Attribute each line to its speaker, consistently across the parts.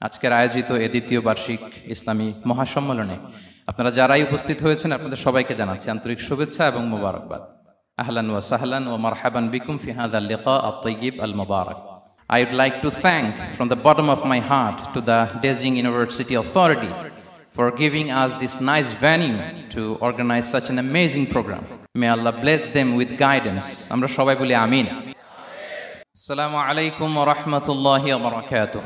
Speaker 1: আজকের আয়োজিত এ দ্বিতীয় বার্ষিক ইসলামী মহাসম্মেলনে আপনারা যারাই উপস্থিত হয়েছেন আপনাদের সবাইকে জানাচ্ছি আন্তরিক শুভেচ্ছা এবং মোবারকবাদ। আহলান ওয়া সাহলান ওয়া মারহাবান বিকুম ফি হাযাল লিকা আত-তাইয়্যিব আল-মুবারাক। I would like to thank from the bottom of my heart to the Beijing University Authority for giving us this nice venue to organize such an amazing program. May Allah bless them with guidance. Amra shobai boli amin. Assalamu alaikum wa rahmatullahi wa barakatuh.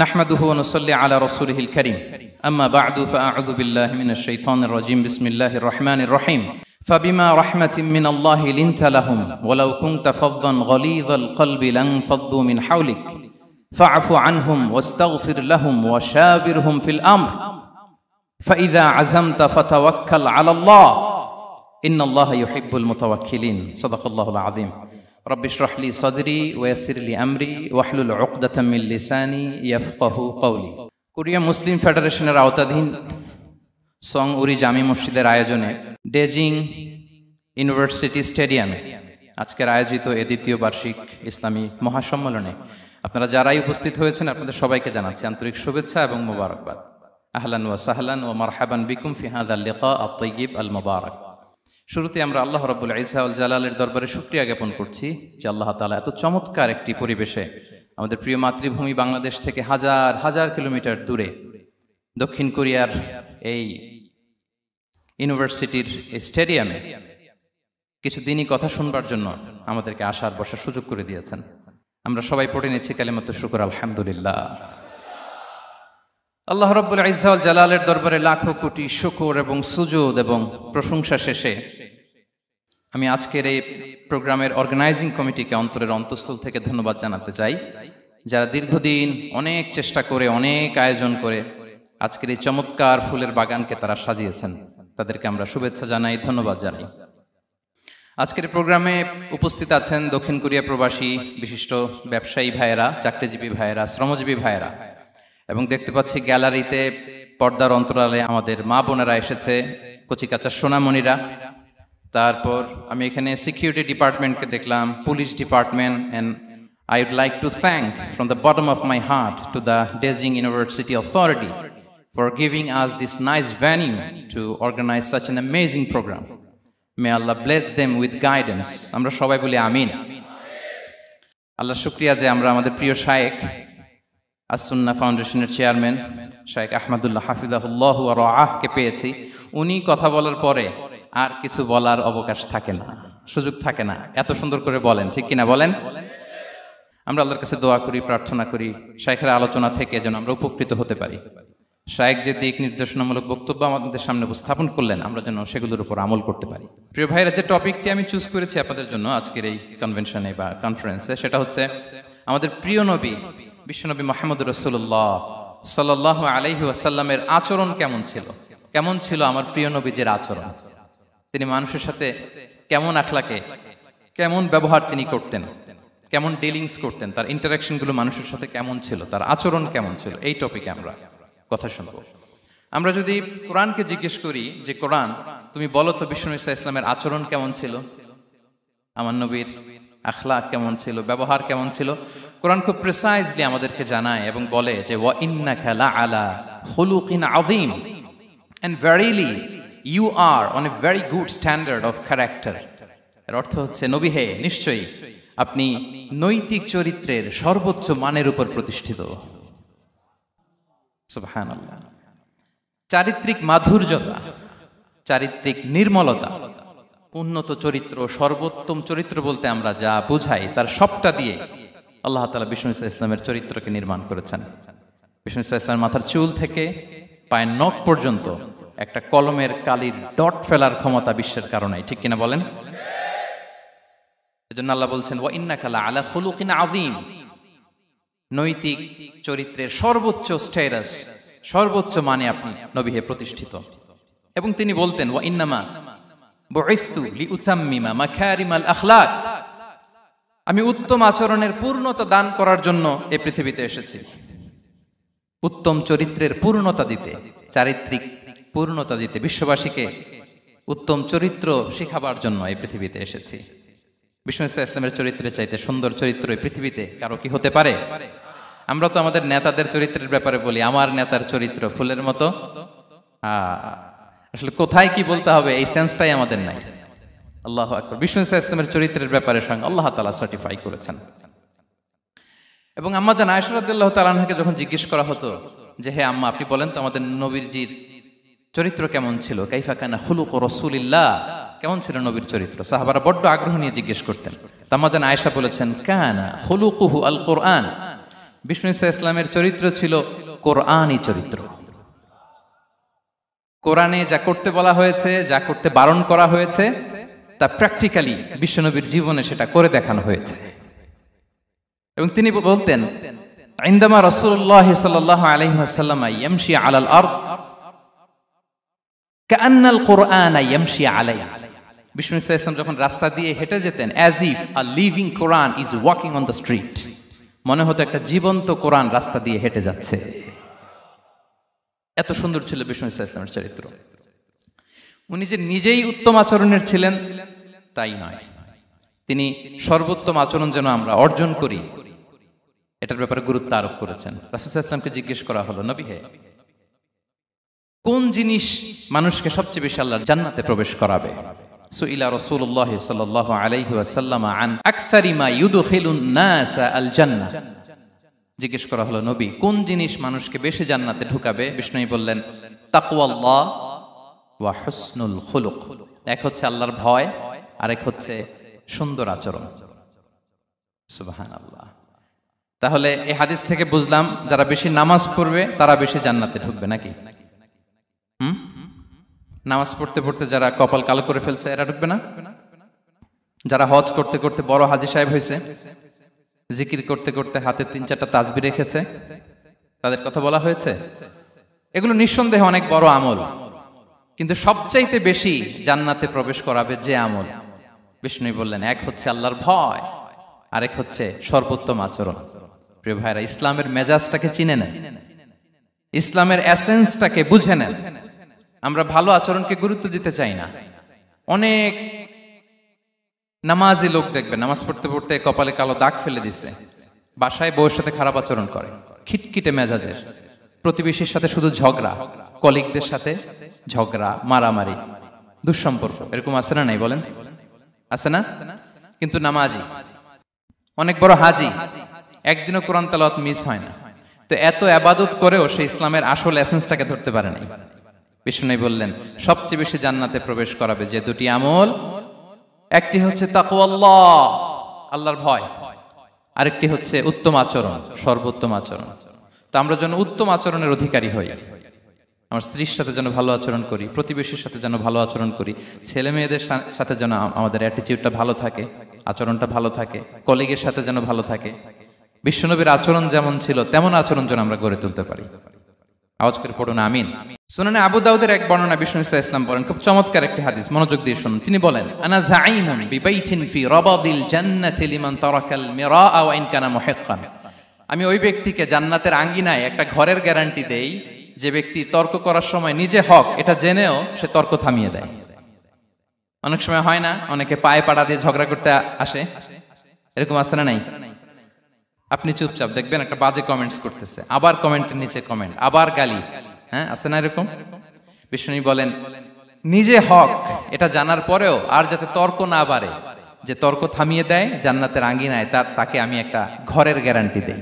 Speaker 1: نحمده ونصلي على رسوله الكريم أما بعد فأعوذ بالله من الشيطان الرجيم بسم الله الرحمن الرحيم فبما رحمة من الله لنت لهم ولو كنت فظا غليظ القلب لانفضوا من حولك فاعف عنهم واستغفر لهم وشاورهم في الأمر فإذا عزمت فتوكل على الله إن الله يحب المتوكلين صدق الله العظيم رب اشرح لي صدري ويسر لي أمري واحلل عقدة من لساني يفقه قولي Korea মুসলিম ফেডারেশনের আওতাধীন song উরি জামি মসজিদের আয়োজনে Beijing university স্টেডিয়ামে আজকের আয়োজিত এ দ্বিতীয় বার্ষিক ইসলামী মহাসম্মেলনে আপনারা যারাই উপস্থিত হয়েছেন আপনাদের সবাইকে জানাচ্ছি আন্তরিক শুভেচ্ছা এবং মোবারকবাদ। আহলান ওয়া সাহলান ওয়া মারহাবান বিকুম ফি হাযাল লিকা আত-তাইয়্যিব আল-মুবারাক। শুরুতে আমরা আল্লাহ রাব্বুল ইজ্জা ওয়াল জালালের দরবারে শুকরিয়া জ্ঞাপন করছি যে আল্লাহ তাআলা এত চমৎকার একটি পরিবেশে আমাদের প্রিয় মাতৃভূমি বাংলাদেশ থেকে হাজার হাজার কিলোমিটার দূরে দক্ষিণ কোরিয়ার এই ইউনিভার্সিটির স্টেডিয়ামে কিছু দিনই কথা শুনবার জন্য আমাদেরকে আসার বসার সুযোগ করে দিয়েছেন। আমরা সবাই পড়ে নিচ্ছি কালিমাতুশ শুকর আলহামদুলিল্লাহ। আল্লাহ রাব্বুল ইজ্জা ওয়াল জালালের দরবারে লাখো কোটি শুকর এবং সুজুদ এবং প্রশংসা শেষে আমি আজকের এই প্রোগ্রামের অর্গানাইজিং কমিটিকে অন্তরের অন্তঃস্থল থেকে ধন্যবাদ জানাতে চাই, যারা দীর্ঘদিন অনেক চেষ্টা করে অনেক আয়োজন করে আজকের এই চমৎকার ফুলের বাগানকে তারা সাজিয়েছেন। তাদেরকে আমরা শুভেচ্ছা জানাই, ধন্যবাদ জানাই। আজকের প্রোগ্রামে উপস্থিত আছেন দক্ষিণ কোরিয়া প্রবাসী বিশিষ্ট ব্যবসায়ী ভাইয়েরা, চাকরিজীবী ভাইয়েরা, শ্রমজীবী ভাইয়েরা, এবং দেখতে পাচ্ছি গ্যালারিতে পর্দার অন্তরালে আমাদের মা বোনেরা এসেছে, কচিকাচা সোনামণিরা। তারপর আমি এখানে সিকিউরিটি ডিপার্টমেন্টকে দেখলাম, police department, and I would like to thank from the bottom of my heart to the Beijing University Authority for giving us this nice venue to organize such an amazing program. May Allah bless them with guidance. Amra shobai boli amin. Allah shukriya je amra amader priyo shaykh as-Sunnah ফাউন্ডেশনের chairman শাইখ আহমদুল্লাহ হাফিজাহুল্লাহ ওয়া রাআহ কে পেয়েছি। উনি কথা বলার পরে আর কিছু বলার অবকাশ থাকে না, সুযোগ থাকে না, এত সুন্দর করে বলেন, ঠিক কিনা বলেন? আমরা আল্লাহর কাছে দোয়া করি, প্রার্থনা করি শাইখের আলোচনা থেকে যেন আমরা উপকৃত হতে পারি। শাইখ যে দিক নির্দেশনামূলক বক্তব্য আমাদের সামনে উপস্থাপন করলেন আমরা যেন সেগুলোর উপর আমল করতে পারি। প্রিয় ভাইরা, যে টপিকটি আমি চুজ করেছি আপনাদের জন্য আজকের এই কনভেনশনে বা কনফারেন্সে, সেটা হচ্ছে আমাদের প্রিয় নবী বিশ্বনবী মুহাম্মদুর রাসূলুল্লাহ সাল্লাল্লাহু আলাইহি ওয়াসাল্লামের আচরণ কেমন ছিল। কেমন ছিল আমার প্রিয় নবীজির আচরণ? তিনি মানুষের সাথে কেমন আখলাকে, কেমন ব্যবহার তিনি করতেন, কেমন ডিলিংস করতেন, তার ইন্টারাকশনগুলো মানুষের সাথে কেমন ছিল, তার আচরণ কেমন ছিল, এই টপিকে আমরা কথা শুনব। আমরা যদি কোরআনকে জিজ্ঞেস করি যে কোরআন তুমি বলো তো বিশ্বনবী সাল্লাল্লাহু আলাইহি ওয়াসাল্লামের আচরণ কেমন ছিল, আমার নবীর আখলাক কেমন ছিল, ব্যবহার কেমন ছিল, কোরআন খুব প্রিসাইজলি আমাদেরকে জানায় এবং বলে যে ওয়া ইন্নাকা লাআলা খুলুকিন আযীম, and verily you are on a very good standard of character. এর অর্থ হচ্ছে নবী হে, নিশ্চয়ই আপনি নৈতিক চরিত্রের সর্বোচ্চ মানের উপর প্রতিষ্ঠিত। সুবহানাল্লাহ। চারিত্রিক মাধুর্যতা, চারিত্রিক নির্মলতা, উন্নত চরিত্র, সর্বোত্তম চরিত্র বলতে আমরা যা বুঝাই তার সবটা দিয়ে আল্লাহ তাআলা বিষ্ণু ইসলামের চরিত্রকে নির্মাণ করেছেন। বিষ্ণু ইসলামের মাথার চুল থেকে পায়ের নখ পর্যন্ত একটা কলমের কালির ডট ফেলার ক্ষমতা বিশ্বের কারণে, ঠিক কিনা বলেন? এজন্য আল্লাহ বলছেন ওয়া ইন্নাকা লাআলা খুলুকিন আযীম, নৈতিক চরিত্রের সর্বোচ্চ স্ট্যাটাস, সর্বোচ্চ মানে আপনি নবী হে প্রতিষ্ঠিত। এবং তিনি বলতেন ওয়া ইন্নামা বুইসতু লিউতাম্মিমা মাকারিমাল আখলাক, আমি উত্তম আচরণের পূর্ণতা দান করার জন্য এই পৃথিবীতে এসেছি, উত্তম চরিত্রের পূর্ণতা দিতে, চারিত্রিক পূর্ণতা দিতে, বিশ্ববাসীকে উত্তম চরিত্র শেখাবার জন্য এই পৃথিবীতে এসেছি। বিষ্ণু ইসলামের চরিত্রের চাইতে সুন্দর চরিত্র এই পৃথিবীতে কারো কি হতে পারে? আমরা তো আমাদের নেতাদের চরিত্রের ব্যাপারে বলি, আমার নেতার চরিত্র ফুলের মতো। আসলে কোথায় কি বলতে হবে এই সেন্সটাই আমাদের নাই। আল্লাহু আকবার। বিষ্ণু ইসলামের চরিত্রের ব্যাপারে স্বয়ং আল্লাহ তাআলা সার্টিফাই করেছেন। এবং আম্মা জান আয়েশা রাদিয়াল্লাহু তাআলা আনহাকে যখন জিজ্ঞেস করা হতো যে হে আম্মা, আপনি বলেন তো আমাদের নবীজির চরিত্র কেমন ছিল, কাইফা কানা খুলুকু রাসূলিল্লাহ, কেমন ছিল নবীর চরিত্র, সাহাবারা বড্ড আগ্রহ নিয়ে জিজ্ঞেস করতেন। আম্মা জান আয়েশা বলেছেন কানা খুলুকুহু আল কোরআন, বিষ্ণু ইসলামের চরিত্র ছিল কোরআনই চরিত্র। কোরআনে যা করতে বলা হয়েছে, যা করতে বারণ করা হয়েছে, তা প্র্যাকটিক্যালি বিশ্বনবীর জীবনে সেটা করে দেখানো হয়েছে। এবং তিনি বলতেন ইনদামা রাসূলুল্লাহ সাল্লাল্লাহু আলাইহি ওয়াসাল্লাম ইয়ামশি আলাল আরদ কাআন্নাল কুরআন ইয়ামশি আলাইহি, বিষ্ণু ইসলাম যখন রাস্তা দিয়ে হেঁটে যেতেন as if a living Quran is walking on the street, মনে হতো একটা জীবন্ত কোরআন রাস্তা দিয়ে হেঁটে যাচ্ছে। এত সুন্দর ছিল বিষ্ণু ইসলামের চরিত্র। উনি যে নিজেই উত্তম আচরণের ছিলেন তাই নয়, তিনি সর্বোত্তম আচরণ যেন আমরা অর্জন করি এটার ব্যাপারে গুরুত্ব আরোপ করেছেন। রাসূল সাল্লাল্লাহু আলাইহি ওয়াসাল্লামকে জিজ্ঞেস করা হলো, নবী হে, কোন জিনিস মানুষকে সবচেয়ে বেশি আল্লাহর জান্নাতে প্রবেশ করাবে? সুইলা রাসূলুল্লাহ সাল্লাল্লাহু আলাইহি ওয়াসাল্লাম আন আকসারি মা ইউদখিলুন নাস আল জান্নাহ, জিজ্ঞেস করা হলো নবী কোন জিনিস মানুষকে বেশি জান্নাতে ঢুকাবে? বিষ্ণু বললেন তাকওয়াল্লাহ ওয়া হুসনুল খুলুক, এক হচ্ছে আল্লাহর ভয়, আরেক হচ্ছে সুন্দর আচরণ। সুবহানাল্লাহ। তাহলে এই হাদিস থেকে বুঝলাম যারা বেশি নামাজ পড়বে তারা বেশি জান্নাতে ঢুকবে নাকি? নামাজ পড়তে পড়তে যারা কপাল কালো করে ফেলছে এরা ঢুকবে না? যারা হজ করতে করতে বড় হাজী সাহেব হয়েছে, জিকির করতে করতে হাতে 3-4টা তাসবিহ রেখেছে, তাদের কথা বলা হয়েছে। এগুলো নিঃসন্দেহে অনেক বড় আমল, কিন্তু সবচাইতে বেশি জান্নাতে প্রবেশ করাবে যে আমল, বিষ্ণু বললেন এক হচ্ছে আল্লাহর ভয়, আরেক হচ্ছে সর্বোত্তম আচরণ। প্রিয় ভাইরা, ইসলামের মেজাজটাকে চিনে নেন, ইসলামের এসেন্সটাকে বুঝে নেন। আমরা ভালো আচরণকে গুরুত্ব দিতে চাই না। অনেক নামাজি লোক দেখবে নামাজ পড়তে পড়তে কপালে কালো দাগ ফেলে দিছে, বাসায় বউয়ের সাথে খারাপ আচরণ করে, খিটখিটে মেজাজের, প্রতিবেশীর সাথে শুধু ঝগড়া, কলিগদের সাথে ঝগড়া, মারামারি, দুঃসম্পর্ক, এরকম আছে না নাই বলেন? আছে না? কিন্তু নামাজি, অনেক বড় হাজি, একদিনও কোরআন তেলাওয়াত মিস হয় না, তো এত ইবাদত করেও সে ইসলামের আসল এসেন্সটাকে ধরতে পারে নাই। বিষ্ণু বললেন সবচেয়ে বেশি জান্নাতে প্রবেশ করাবে যে দুটি আমল, একটি হচ্ছে তাকওয়াল্লাহ, আল্লাহর ভয়, আরেকটি হচ্ছে উত্তম আচরণ, সর্বোত্তম আচরণ। তো আমরা যেন উত্তম আচরণের অধিকারী হই, আমার স্ত্রীর সাথে যেন ভালো আচরণ করি, প্রতিবেশীর সাথে যেন ভালো আচরণ করি, ছেলে মেয়েদের সাথে যেন আমাদের অ্যাটিটিউডটা ভালো থাকে, আচরণটা ভালো থাকে, কলিগের সাথে যেন ভালো থাকে। বিশ্বনবীর আচরণ যেমন ছিল তেমন আচরণ যেন আমরা গড়ে তুলতে পারি। আওয়াজ করে পড়ুন আমিন। সুনানে আবু দাউদের এক বর্ণনা বিষ্ণু ইসলাম বলেন, খুব চমৎকার একটি হাদিস, মনোযোগ দিয়ে শুনুন। তিনি বলেন আনা যাঈমুন বিবাইতিন ফি রাবাদিল জান্নাতি লিমান তারাকাল মিরাআ ওয়া ইন কানা মুহিক্কান, আমি ওই ব্যক্তিকে জান্নাতের আঙ্গিনায় একটা ঘরের গ্যারান্টি দেই যে ব্যক্তি তর্ক করার সময় নিজে হক এটা জেনেও সে তর্ক থামিয়ে দেয়। অনেক সময় হয় না, অনেকে পায়ে পাড়া দিয়ে ঝগড়া করতে আসে, এরকম আছে না নাই? আপনি চুপচাপ দেখবেন একটা বাজে কমেন্টস করতেছে, আবার কমেন্টের নিচে কমেন্ট, আবার গালি, হ্যাঁ আছে না এরকম? বিষ্ণু বলেন নিজে হক এটা জানার পরেও আর যাতে তর্ক না বাড়ে, যে তর্ক থামিয়ে দেয় জান্নাতের আঙ্গিনায়, তাকে আমি একটা ঘরের গ্যারান্টি দেই।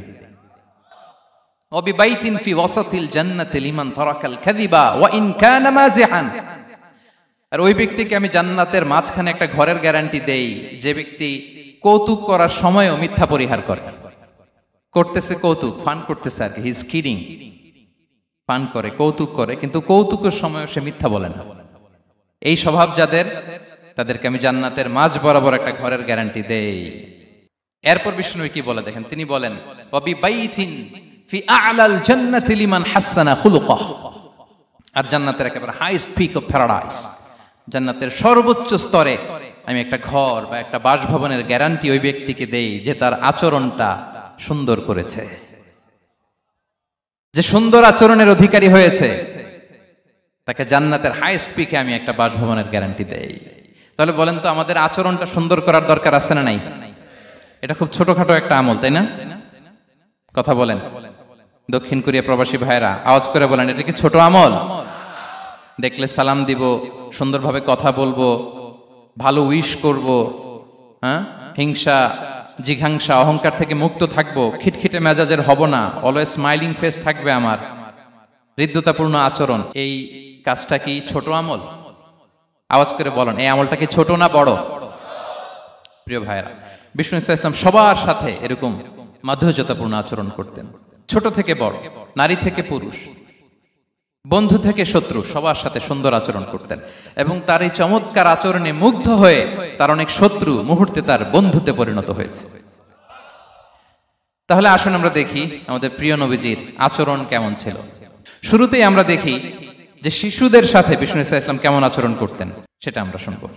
Speaker 1: ওয়াবিবাইতিন ফি ওয়াসাতিল জান্নাতি লিমান তারাকাল কাযিবা ওয়া ইন কানা মাযিহান, আর ওই ব্যক্তিকে আমি জান্নাতের মাঝখানে একটা ঘরের গ্যারান্টি দেই যে ব্যক্তি কৌতুক করার সময়ও মিথ্যা পরিহার করে। করতেছে কৌতুক, ফান করতেছে আর কি, হি ইজ কিডিং, ফান করে, কৌতুক করে, কিন্তু কৌতুকের সময় সে মিথ্যা বলে না। এই স্বভাব যাদের, তাদেরকে আমি জান্নাতের মাঝ বরাবর একটা ঘরের গ্যারান্টি দেই। এরপর বিষ্ণু কি বলে দেখেন, তিনি বলেন ওয়াবিবাইতিন ফি আ'লাল জান্নাতি লিমান হাসানা খুলুকাহ, আর জান্নাতের একেবারে হাইস্ট পিক অফ প্যারাডাইস, জান্নাতের সর্বোচ্চ স্তরে আমি একটা ঘর বা একটা বাসভবনের গ্যারান্টি ওই ব্যক্তিকে দেই যে তার আচরণটা সুন্দর করেছে, যে সুন্দর আচরণের অধিকারী হয়েছে, তাকে জান্নাতের হাইস্ট পিকে আমি একটা বাসভবনের গ্যারান্টি দেই। তাহলে বলেন তো আমাদের আচরণটা সুন্দর করার দরকার আছে না নাই? এটা খুব ছোটখাটো একটা আমল, তাই না? কথা বলেন। দক্ষিণ কোরিয়া প্রবাসী ভাইরা আওয়াজ করে বলেন, এটা কি ছোট আমল? দেখলে সালাম দিব, সুন্দরভাবে কথা বলবো, ভালো উইশ করব, হ্যাঁ, হিংসা জিঘাংসা অহংকার থেকে মুক্ত থাকবো, খিটখিটে মেজাজের হব না, অলওয়েজ স্মাইলিং ফেস থাকবে আমার, হৃদ্যতাপূর্ণ আচরণ। এই কাজটা কি ছোট আমল? আওয়াজ করে বলেন, এই আমলটা কি ছোট না বড়? প্রিয় ভাইরা, বিষ্ণু ইসলাম সবার সাথে এরকম মাধুর্যতাপূর্ণ আচরণ করতেন, ছোট থেকে বড়, নারী থেকে পুরুষ, বন্ধু থেকে শত্রু, সবার সাথে সুন্দর আচরণ করতেন। এবং তার এই চমৎকার আচরণে মুগ্ধ হয়ে তার অনেক শত্রু মুহূর্তে তার বন্ধুতে পরিণত হয়েছে। তাহলে আসুন আমরা দেখি আমাদের প্রিয় নবীজির আচরণ কেমন ছিল। শুরুতেই আমরা দেখি যে শিশুদের সাথে বিষ্ণু ইসলাম কেমন আচরণ করতেন, সেটা আমরা শুনবো।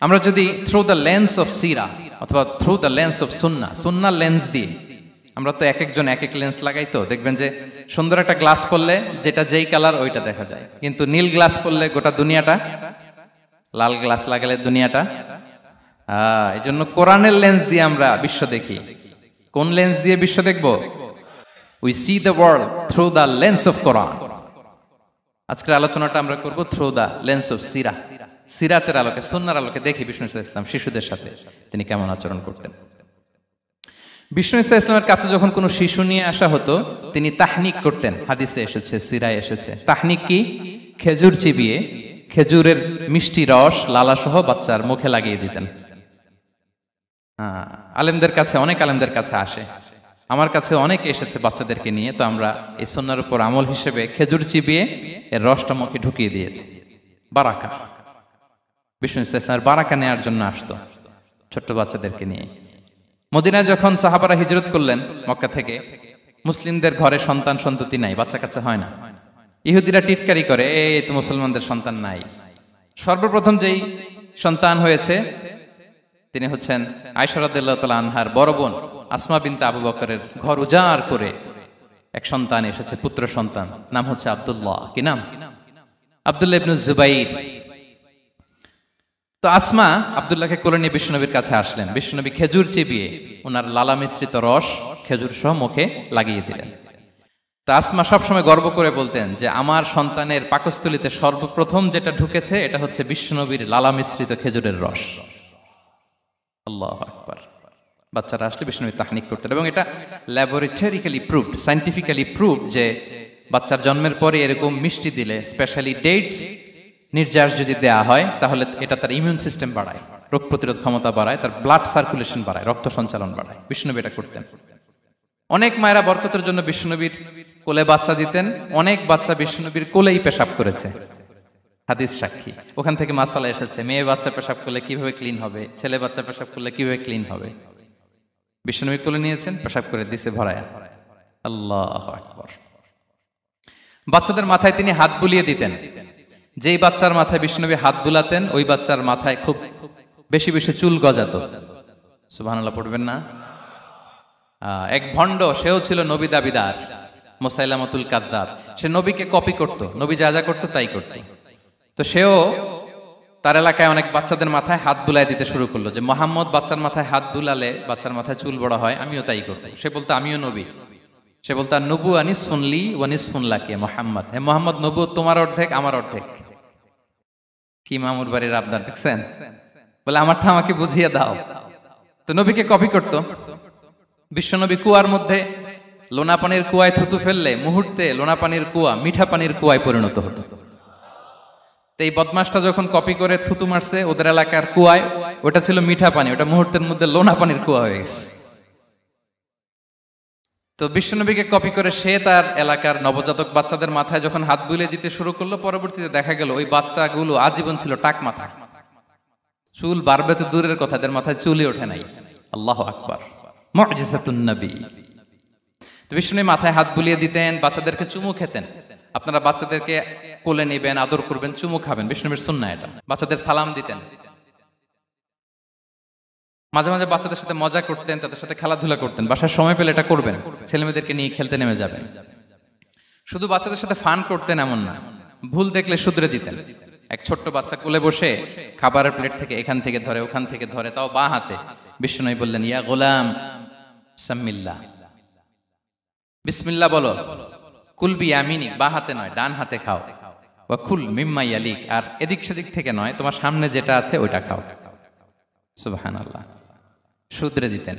Speaker 1: আমরা যদি থ্রু দ্য লেন্স অফ সিরা অথবা through the lens of Sunnah lens দিয়ে, আমরা তো এক একজন এক এক লেন্স লাগাই, তো দেখবেন যে সুন্দর একটা গ্লাস পরলে যেটা যেই কালার ওইটা দেখা যায়, কিন্তু নীল গ্লাস পরলে গোটা দুনিয়াটা, লাল গ্লাস লাগালে দুনিয়াটা। এই জন্য কোরআনের লেন্স দিয়ে আমরা বিশ্ব দেখি। কোন লেন্স দিয়ে বিশ্ব দেখব? We see the world through the lens of Quran. আজকের আলোচনাটা আমরা করব থ্রু দ্য লেন্স অফ সিরা, সিরাতের আলোকে, সুন্নাহর আলোকে দেখি বিষ্ণু ইসলাম শিশুদের সাথে তিনি কেমন আচরণ করতেন। বিষ্ণু ইসলামের কাছে যখন কোনো শিশু নিয়ে আসা হতো, তিনি তাহনিক করতেন। হাদিসে এসেছে, সিরায় এসেছে। তাহনিক কি? খেজুর চিবিয়ে খেজুরের মিষ্টি রস লালাসহ বাচ্চার মুখে লাগিয়ে দিতেন। আলেমদের কাছে, অনেক আলেমদের কাছে আসে, আমার কাছে অনেকে এসেছে বাচ্চাদেরকে নিয়ে, তো আমরা এই সুন্নাহর উপর আমল হিসেবে খেজুর চিবিয়ে এর রসটা মুখে ঢুকিয়ে দিয়েছি। বারাকা, বিষ্ণু ইসলামের বারাকা নেওয়ার জন্য আসতো ছোট্ট বাচ্চাদেরকে নিয়ে। মদিনায় যখন সাহাবারা হিজরত করলেন মক্কা থেকে, মুসলিমদের ঘরে সন্তান সন্ততি নাই, বাচ্চা কাচ্চা হয় না। ইহুদিরা টিটকারি করে, এই তো মুসলমানদের সন্তান নাই। সর্বপ্রথম যেই সন্তান হয়েছে তিনি হচ্ছেন আয়েশা রাদিয়াল্লাহু তাআলা আনহার বড় বোন আসমা বিনতে আবু বকরের ঘর উজাড় করে এক সন্তান এসেছে, পুত্র সন্তান, নাম হচ্ছে আব্দুল্লাহ। কি নাম? আব্দুল্লাহ ইবনে জুবাইর। তো আসমা আব্দুল্লাহকে কোলে নিয়ে বিষ্ণুনবীর কাছে আসলেন। বিষ্ণুনবী খেজুর চিবিয়ে ওনার লালা মিশ্রিত রস খেজুর সহ মুখে লাগিয়ে দিলেন। তা আসমা সবসময় গর্ব করে বলতেন যে আমার সন্তানের পাকস্থলীতে সর্বপ্রথম যেটা ঢুকেছে এটা হচ্ছে বিষ্ণুনবীর লালা মিশ্রিত খেজুরের রস। আল্লাহু আকবার। বাচ্চারা আসলে বিষ্ণুনবী তাহনিক করতেন, এবং এটা ল্যাবরেটরিক্যালি প্রুভড, সায়েন্টিফিক্যালি প্রুভড যে বাচ্চার জন্মের পরে এরকম মিষ্টি দিলে, স্পেশালি ডেটস নির্যাস যদি দেয়া হয়, তাহলে এটা তার ইমিউন সিস্টেম বাড়ায়, রোগ প্রতিরোধ ক্ষমতা বাড়ায়, তার ব্লাড সার্কুলেশন বাড়ায়, রক্ত সঞ্চালন বাড়ায়। বিষ্ণুনবী এটা করতেন। অনেক মায়েরা বরকতের জন্য বিষ্ণুনবীর কোলে বাচ্চা দিতেন। অনেক বাচ্চা বিষ্ণুনবীর কোলেই পেশাব করেছে, হাদিস সাক্ষী। ওখান থেকে মাসালা এসেছে, মেয়ে বাচ্চা পেশাব করলে কিভাবে ক্লিন হবে, ছেলে বাচ্চা পেশাব করলে কিভাবে ক্লিন হবে। বিষ্ণুনবী কোলে নিয়েছেন, পেশাব করে দিছে ভরায়া। আল্লাহু আকবার। বাচ্চাদের মাথায় তিনি হাত বুলিয়ে দিতেন। যেই বাচ্চার মাথায় বিষ্ণুনবী হাত বুলাতেন, ওই বাচ্চার মাথায় খুব বেশি বেশি চুল গজাতো। সুবহানাল্লাহ পড়বেন না? এক ভণ্ড, সেও ছিল নবী দাবিদার, মুসাইলামাতুল কাযযাব। সে নবীকে কপি করত, নবী যা যা করতো তাই করত। তো সেও তার এলাকায় অনেক বাচ্চাদের মাথায় হাত বুলাই দিতে শুরু করলো, যে মুহাম্মদ বাচ্চার মাথায় হাত বুলালে বাচ্চার মাথায় চুল বড় হয়, আমিও তাই করব। সে বলতো আমিও নবী। সে বলতো নবু আনিস শুনলি ওয়ানিস শুনলাকে মোহাম্মদ, হে মোহাম্মদ, নবু তোমার অর্ধেক আমার অর্ধেক। কি মামুর বাড়ির আবদার দেখছেন? বলে আমারটা আমাকে বুঝিয়ে দাও। তো নবীকে কপি করত। বিশ্বনবী কুয়ার মধ্যে লোনা পানির কুয়ায় থুতু ফেললে মুহূর্তে লোনা পানির কুয়া মিঠা পানির কুয়ায় পরিণত হতো। তো এই বদমাসটা যখন কপি করে থুতু মারছে ওদের এলাকার কুয়ায়, ওটা ছিল মিঠা পানি, ওটা মুহূর্তের মধ্যে লোনা পানির কুয়া হয়ে গেছে। তো বিশ্বনবীকে কপি করে সে তার এলাকার নবজাতক বাচ্চাদের মাথায় যখন হাত বুলিয়ে দিতে শুরু করলো, পরবর্তীতে দেখা গেল ওই বাচ্চাগুলো আজীবন ছিল টাক মাথা। চুল বাড়বে তো দূরের কথা, এদের মাথায় চুলই ওঠে নাই। আল্লাহু আকবার, মুজিজাতুন নবী। তো বিষ্ণুনবী মাথায় হাত বুলিয়ে দিতেন, বাচ্চাদেরকে চুমু খেতেন। আপনারা বাচ্চাদেরকে কোলে নেবেন, আদর করবেন, চুমু খাবেন, বিষ্ণুনবীর সুন্নাহ এটা। বাচ্চাদের সালাম দিতেন। মাঝে মাঝে বাচ্চাদের সাথে মজা করতেন, তাদের সাথে খেলাধুলা করতেন। বাসার সময় পেলে এটা করবেন, ছেলেমেয়েদেরকে নিয়ে খেলতে নেমে যাবেন। শুধু বাচ্চাদের সাথে ফান করতেন এমন না, ভুল দেখলে শুধরে দিতেন। এক ছোট্ট বাচ্চা কোলে বসে খাবারের প্লেট থেকে এখান থেকে ধরে ওখান থেকে ধরে, তাও বাঁ হাতে। বিষ্ণু বললেন, ইয়া গোলাম সাম্মিল্লাহ, বিসমিল্লাহ বলো। কুল বিয়ামিনি, বাঁ হাতে নয় ডান হাতে খাও। ওয়া কুল মিম্মা ইয়ালিক, আর এদিক সেদিক থেকে নয়, তোমার সামনে যেটা আছে ওইটা খাও। সুবহানাল্লাহ। শুধরে দিতেন।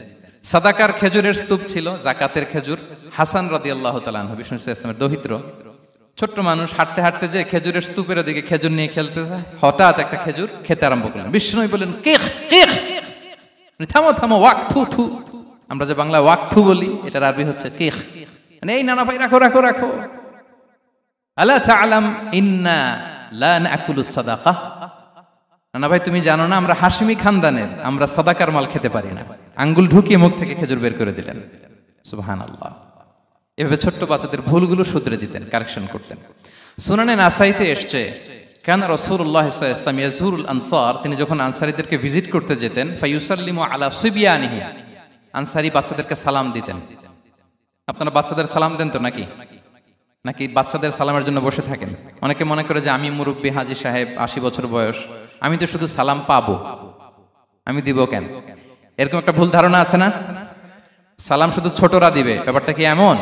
Speaker 1: সাদাকার খেজুরের স্তূপ ছিল, জাকাতের খেজুর। হাসান রাদিয়াল্লাহু তাআলা আনহু, বিষ্ণু ইসলামের দৌহিত্র, ছোট্ট মানুষ, হাঁটতে হাঁটতে যে খেজুরের স্তূপের দিকে খেজুর নিয়ে খেলতে যায়, হঠাৎ একটা খেজুর খেতে আরম্ভ করলেন। বিষ্ণু বললেন, কেখ কেখ, থামো থামো, ওয়াক থু থু। আমরা যে বাংলা ওয়াক থু বলি, এটার আরবি হচ্ছে কেখ। এই নানা ভাই, রাখো রাখো রাখো। আলা তাআলাম ইন্না লা নাকুলুস সাদাকা, নানা ভাই তুমি জানো না আমরা হাশিমি খানদানের, আমরা সাদাকার মাল খেতে পারি না। আঙ্গুল ঢুকিয়ে মুখ থেকে খেজুর বের করে দিলেন। সুবহানাল্লাহ। এভাবে ছোট্ট বাচ্চাদের ভুলগুলো শুধরে দিতেন, কারেকশন করতেন। সুনানে নাসাইতে এসছে, কেন রাসূলুল্লাহ সাল্লাল্লাহু আলাইহি ওয়াসাল্লাম ইয়াজুরুল আনসার, তিনি যখন আনসারীদেরকে ভিজিট করতে যেতেন, ফায়ুসাল্লিমু আলা সিবিয়ানিহি, আনসারী বাচ্চাদেরকে সালাম দিতেন। আপনারা বাচ্চাদের সালাম দেন তো নাকি? নাকি বাচ্চাদের সালামের জন্য বসে থাকেন? অনেকে মনে করে যে আমি মুরব্বী হাজী সাহেব, 80 বছর বয়স, আমি তো শুধু সালাম পাবো, আমি দিব কেন? এরকম একটা ভুল ধারণা আছে না? সালাম শুধু ছোটরা দিবে, ব্যাপারটা কি এমন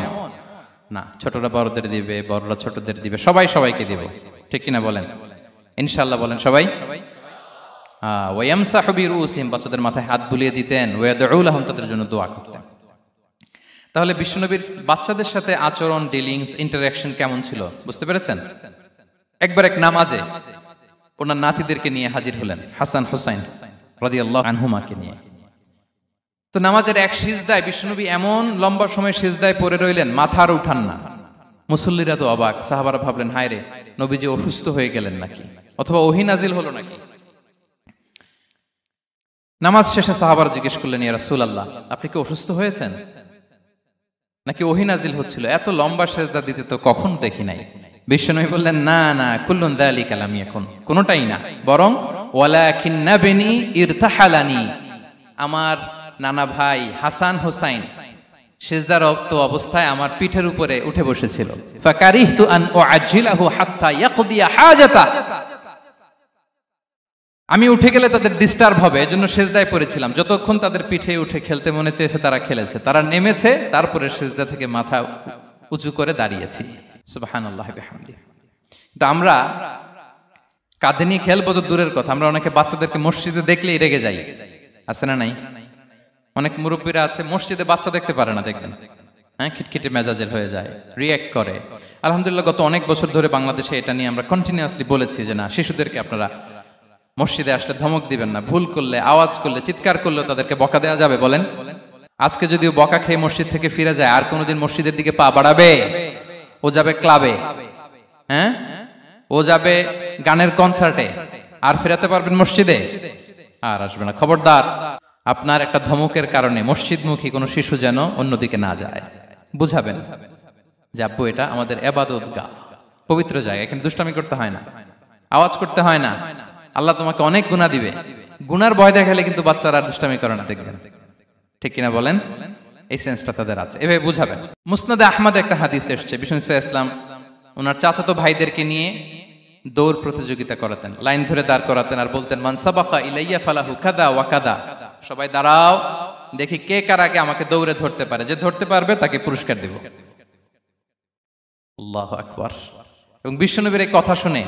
Speaker 1: না? ছোটরা বড়দের দিবে, বড়রা ছোটদের দিবে, সবাই সবাইকে দিবে, ঠিক কিনা বলেন? ইনশাআল্লাহ বলেন সবাই। ওয়ায়ামসাহু বিরুসিহিম, বাচ্চাদের মাথায় হাত বুলিয়ে দিতেন। ওয়ায়াদউ লাহুম, তাদের জন্য দোয়া করতেন। তাহলে বিশ্বনবীর বাচ্চাদের সাথে আচরণ, ডিলিংস, ইন্টারঅ্যাকশন কেমন ছিল বুঝতে পেরেছেন? একবার এক নামাজে ওনার নাতিদেরকে নিয়ে হাজির হলেন, হাসান হুসাইন রাদিয়াল্লাহু আনহুমাকে নিয়ে। তো নামাজের এক সিজদায় বিশ্বনবী এমন লম্বা সময় সিজদায় পড়ে রইলেন, মাথা আর উঠান না। মুসল্লিরা তো অবাক, সাহাবারা ভাবলেন, হায় রে, নবীজি অসুস্থ হয়ে গেলেন নাকি, অথবা ওহী নাজিল হলো নাকি। নামাজ শেষে সাহাবারা জিজ্ঞেস করলেন, ইয়া রাসূলুল্লাহ, আপনি কি অসুস্থ হয়েছেন নাকি ওহী নাজিল হচ্ছিল? এত লম্বা সিজদা দিতে তো কখন দেখি নাই। বিশ্বনবী বললেন, না না, কুল্লুন যালিকা লাম ইয়াকুন, কোনটাই না, বরং ওয়ালাকিন নাবনি ইরতাহালানি, আমার নানা ভাই হাসান হুসাইন সিজদারত অবস্থায় আমার পিঠের উপরে উঠে বসেছিল। ফাকারিহতু আন উআজ্জিলাহু হাত্তা ইয়াকদিয়া হাজাতা, আমি উঠে গেলে তাদের ডিস্টার্ব হবে, এজন্য সিজদায় পড়েছিলাম। যতক্ষণ তাদের পিঠে উঠে খেলতে মনে চেয়েছে তারা খেলেছে, তারা নেমেছে, তারপরে সিজদা থেকে মাথা উঁচু করে দাঁড়িয়েছি। সুবহানাল্লাহ বিহামদি। তো আমরা কাঁধে নিয়ে খেলবো তো দূরের কথা, আমরা অনেকে বাচ্চাদেরকে মসজিদে দেখলেই রেগে যাই, আছে না নাই? অনেক মুরব্বীরা আছে মসজিদে বাচ্চা দেখতে পারে না, দেখবেন, হ্যাঁ, খিটখিটে মেজাজের হয়ে যায়, রিয়্যাক্ট করে। আলহামদুলিল্লাহ গত অনেক বছর ধরে বাংলাদেশে এটা নিয়ে আমরা কন্টিনিউয়াসলি বলেছি যে না, শিশুদেরকে আপনারা মসজিদে আসলে ধমক দিবেন না, ভুল করলে, আওয়াজ করলে, চিৎকার করলে তাদেরকে বকা দেওয়া যাবে? বলেন। আজকে যদিও বকা খেয়ে মসজিদ থেকে ফিরে যায়, আর কোনোদিন মসজিদের দিকে পা বাড়াবে? ও যাবে ক্লাবে, হ্যাঁ, ও যাবে গানের কনসার্টে, আর ফেরাতে পারবেন মসজিদে? আর আসবে না। খবরদার, আপনার একটা ধমকের কারণে মসজিদমুখী কোনো শিশু যেন অন্যদিকে না যায়। বুঝাবেন যে আব্বু, এটা আমাদের ইবাদতগাহ, পবিত্র জায়গা, এখানে দুষ্টামি করতে হয় না, আওয়াজ করতে হয় না, আল্লাহ তোমাকে অনেক গুনাহ দিবে। গুনার ভয় দেখালে কিন্তু বাচ্চারা আর দুষ্টামি করে না, দেখবেন, ঠিক কিনা বলেন? এই সেন্সটা তাদের আছে, এভাবে বুঝাবেন। মুসনাদে আহমদ একটা হাদিস এসছে, বিষ্ণু ইসলাম ওনার চাচাতো ভাইদেরকে নিয়ে দৌড় প্রতিযোগিতা করাতেন, লাইন ধরে দাঁড় করাতেন, আর বলতেন, মান সাবাকা ইলাইয়া ফালাহু কাদা ওয়া কাদা, সবাই দাঁড়াও, দেখি কে কার আগে আমাকে দৌড়ে ধরতে পারে, যে ধরতে পারবে তাকে পুরস্কার দেব। আল্লাহু আকবার। এবং বিশ্বনবীর এই কথা শুনে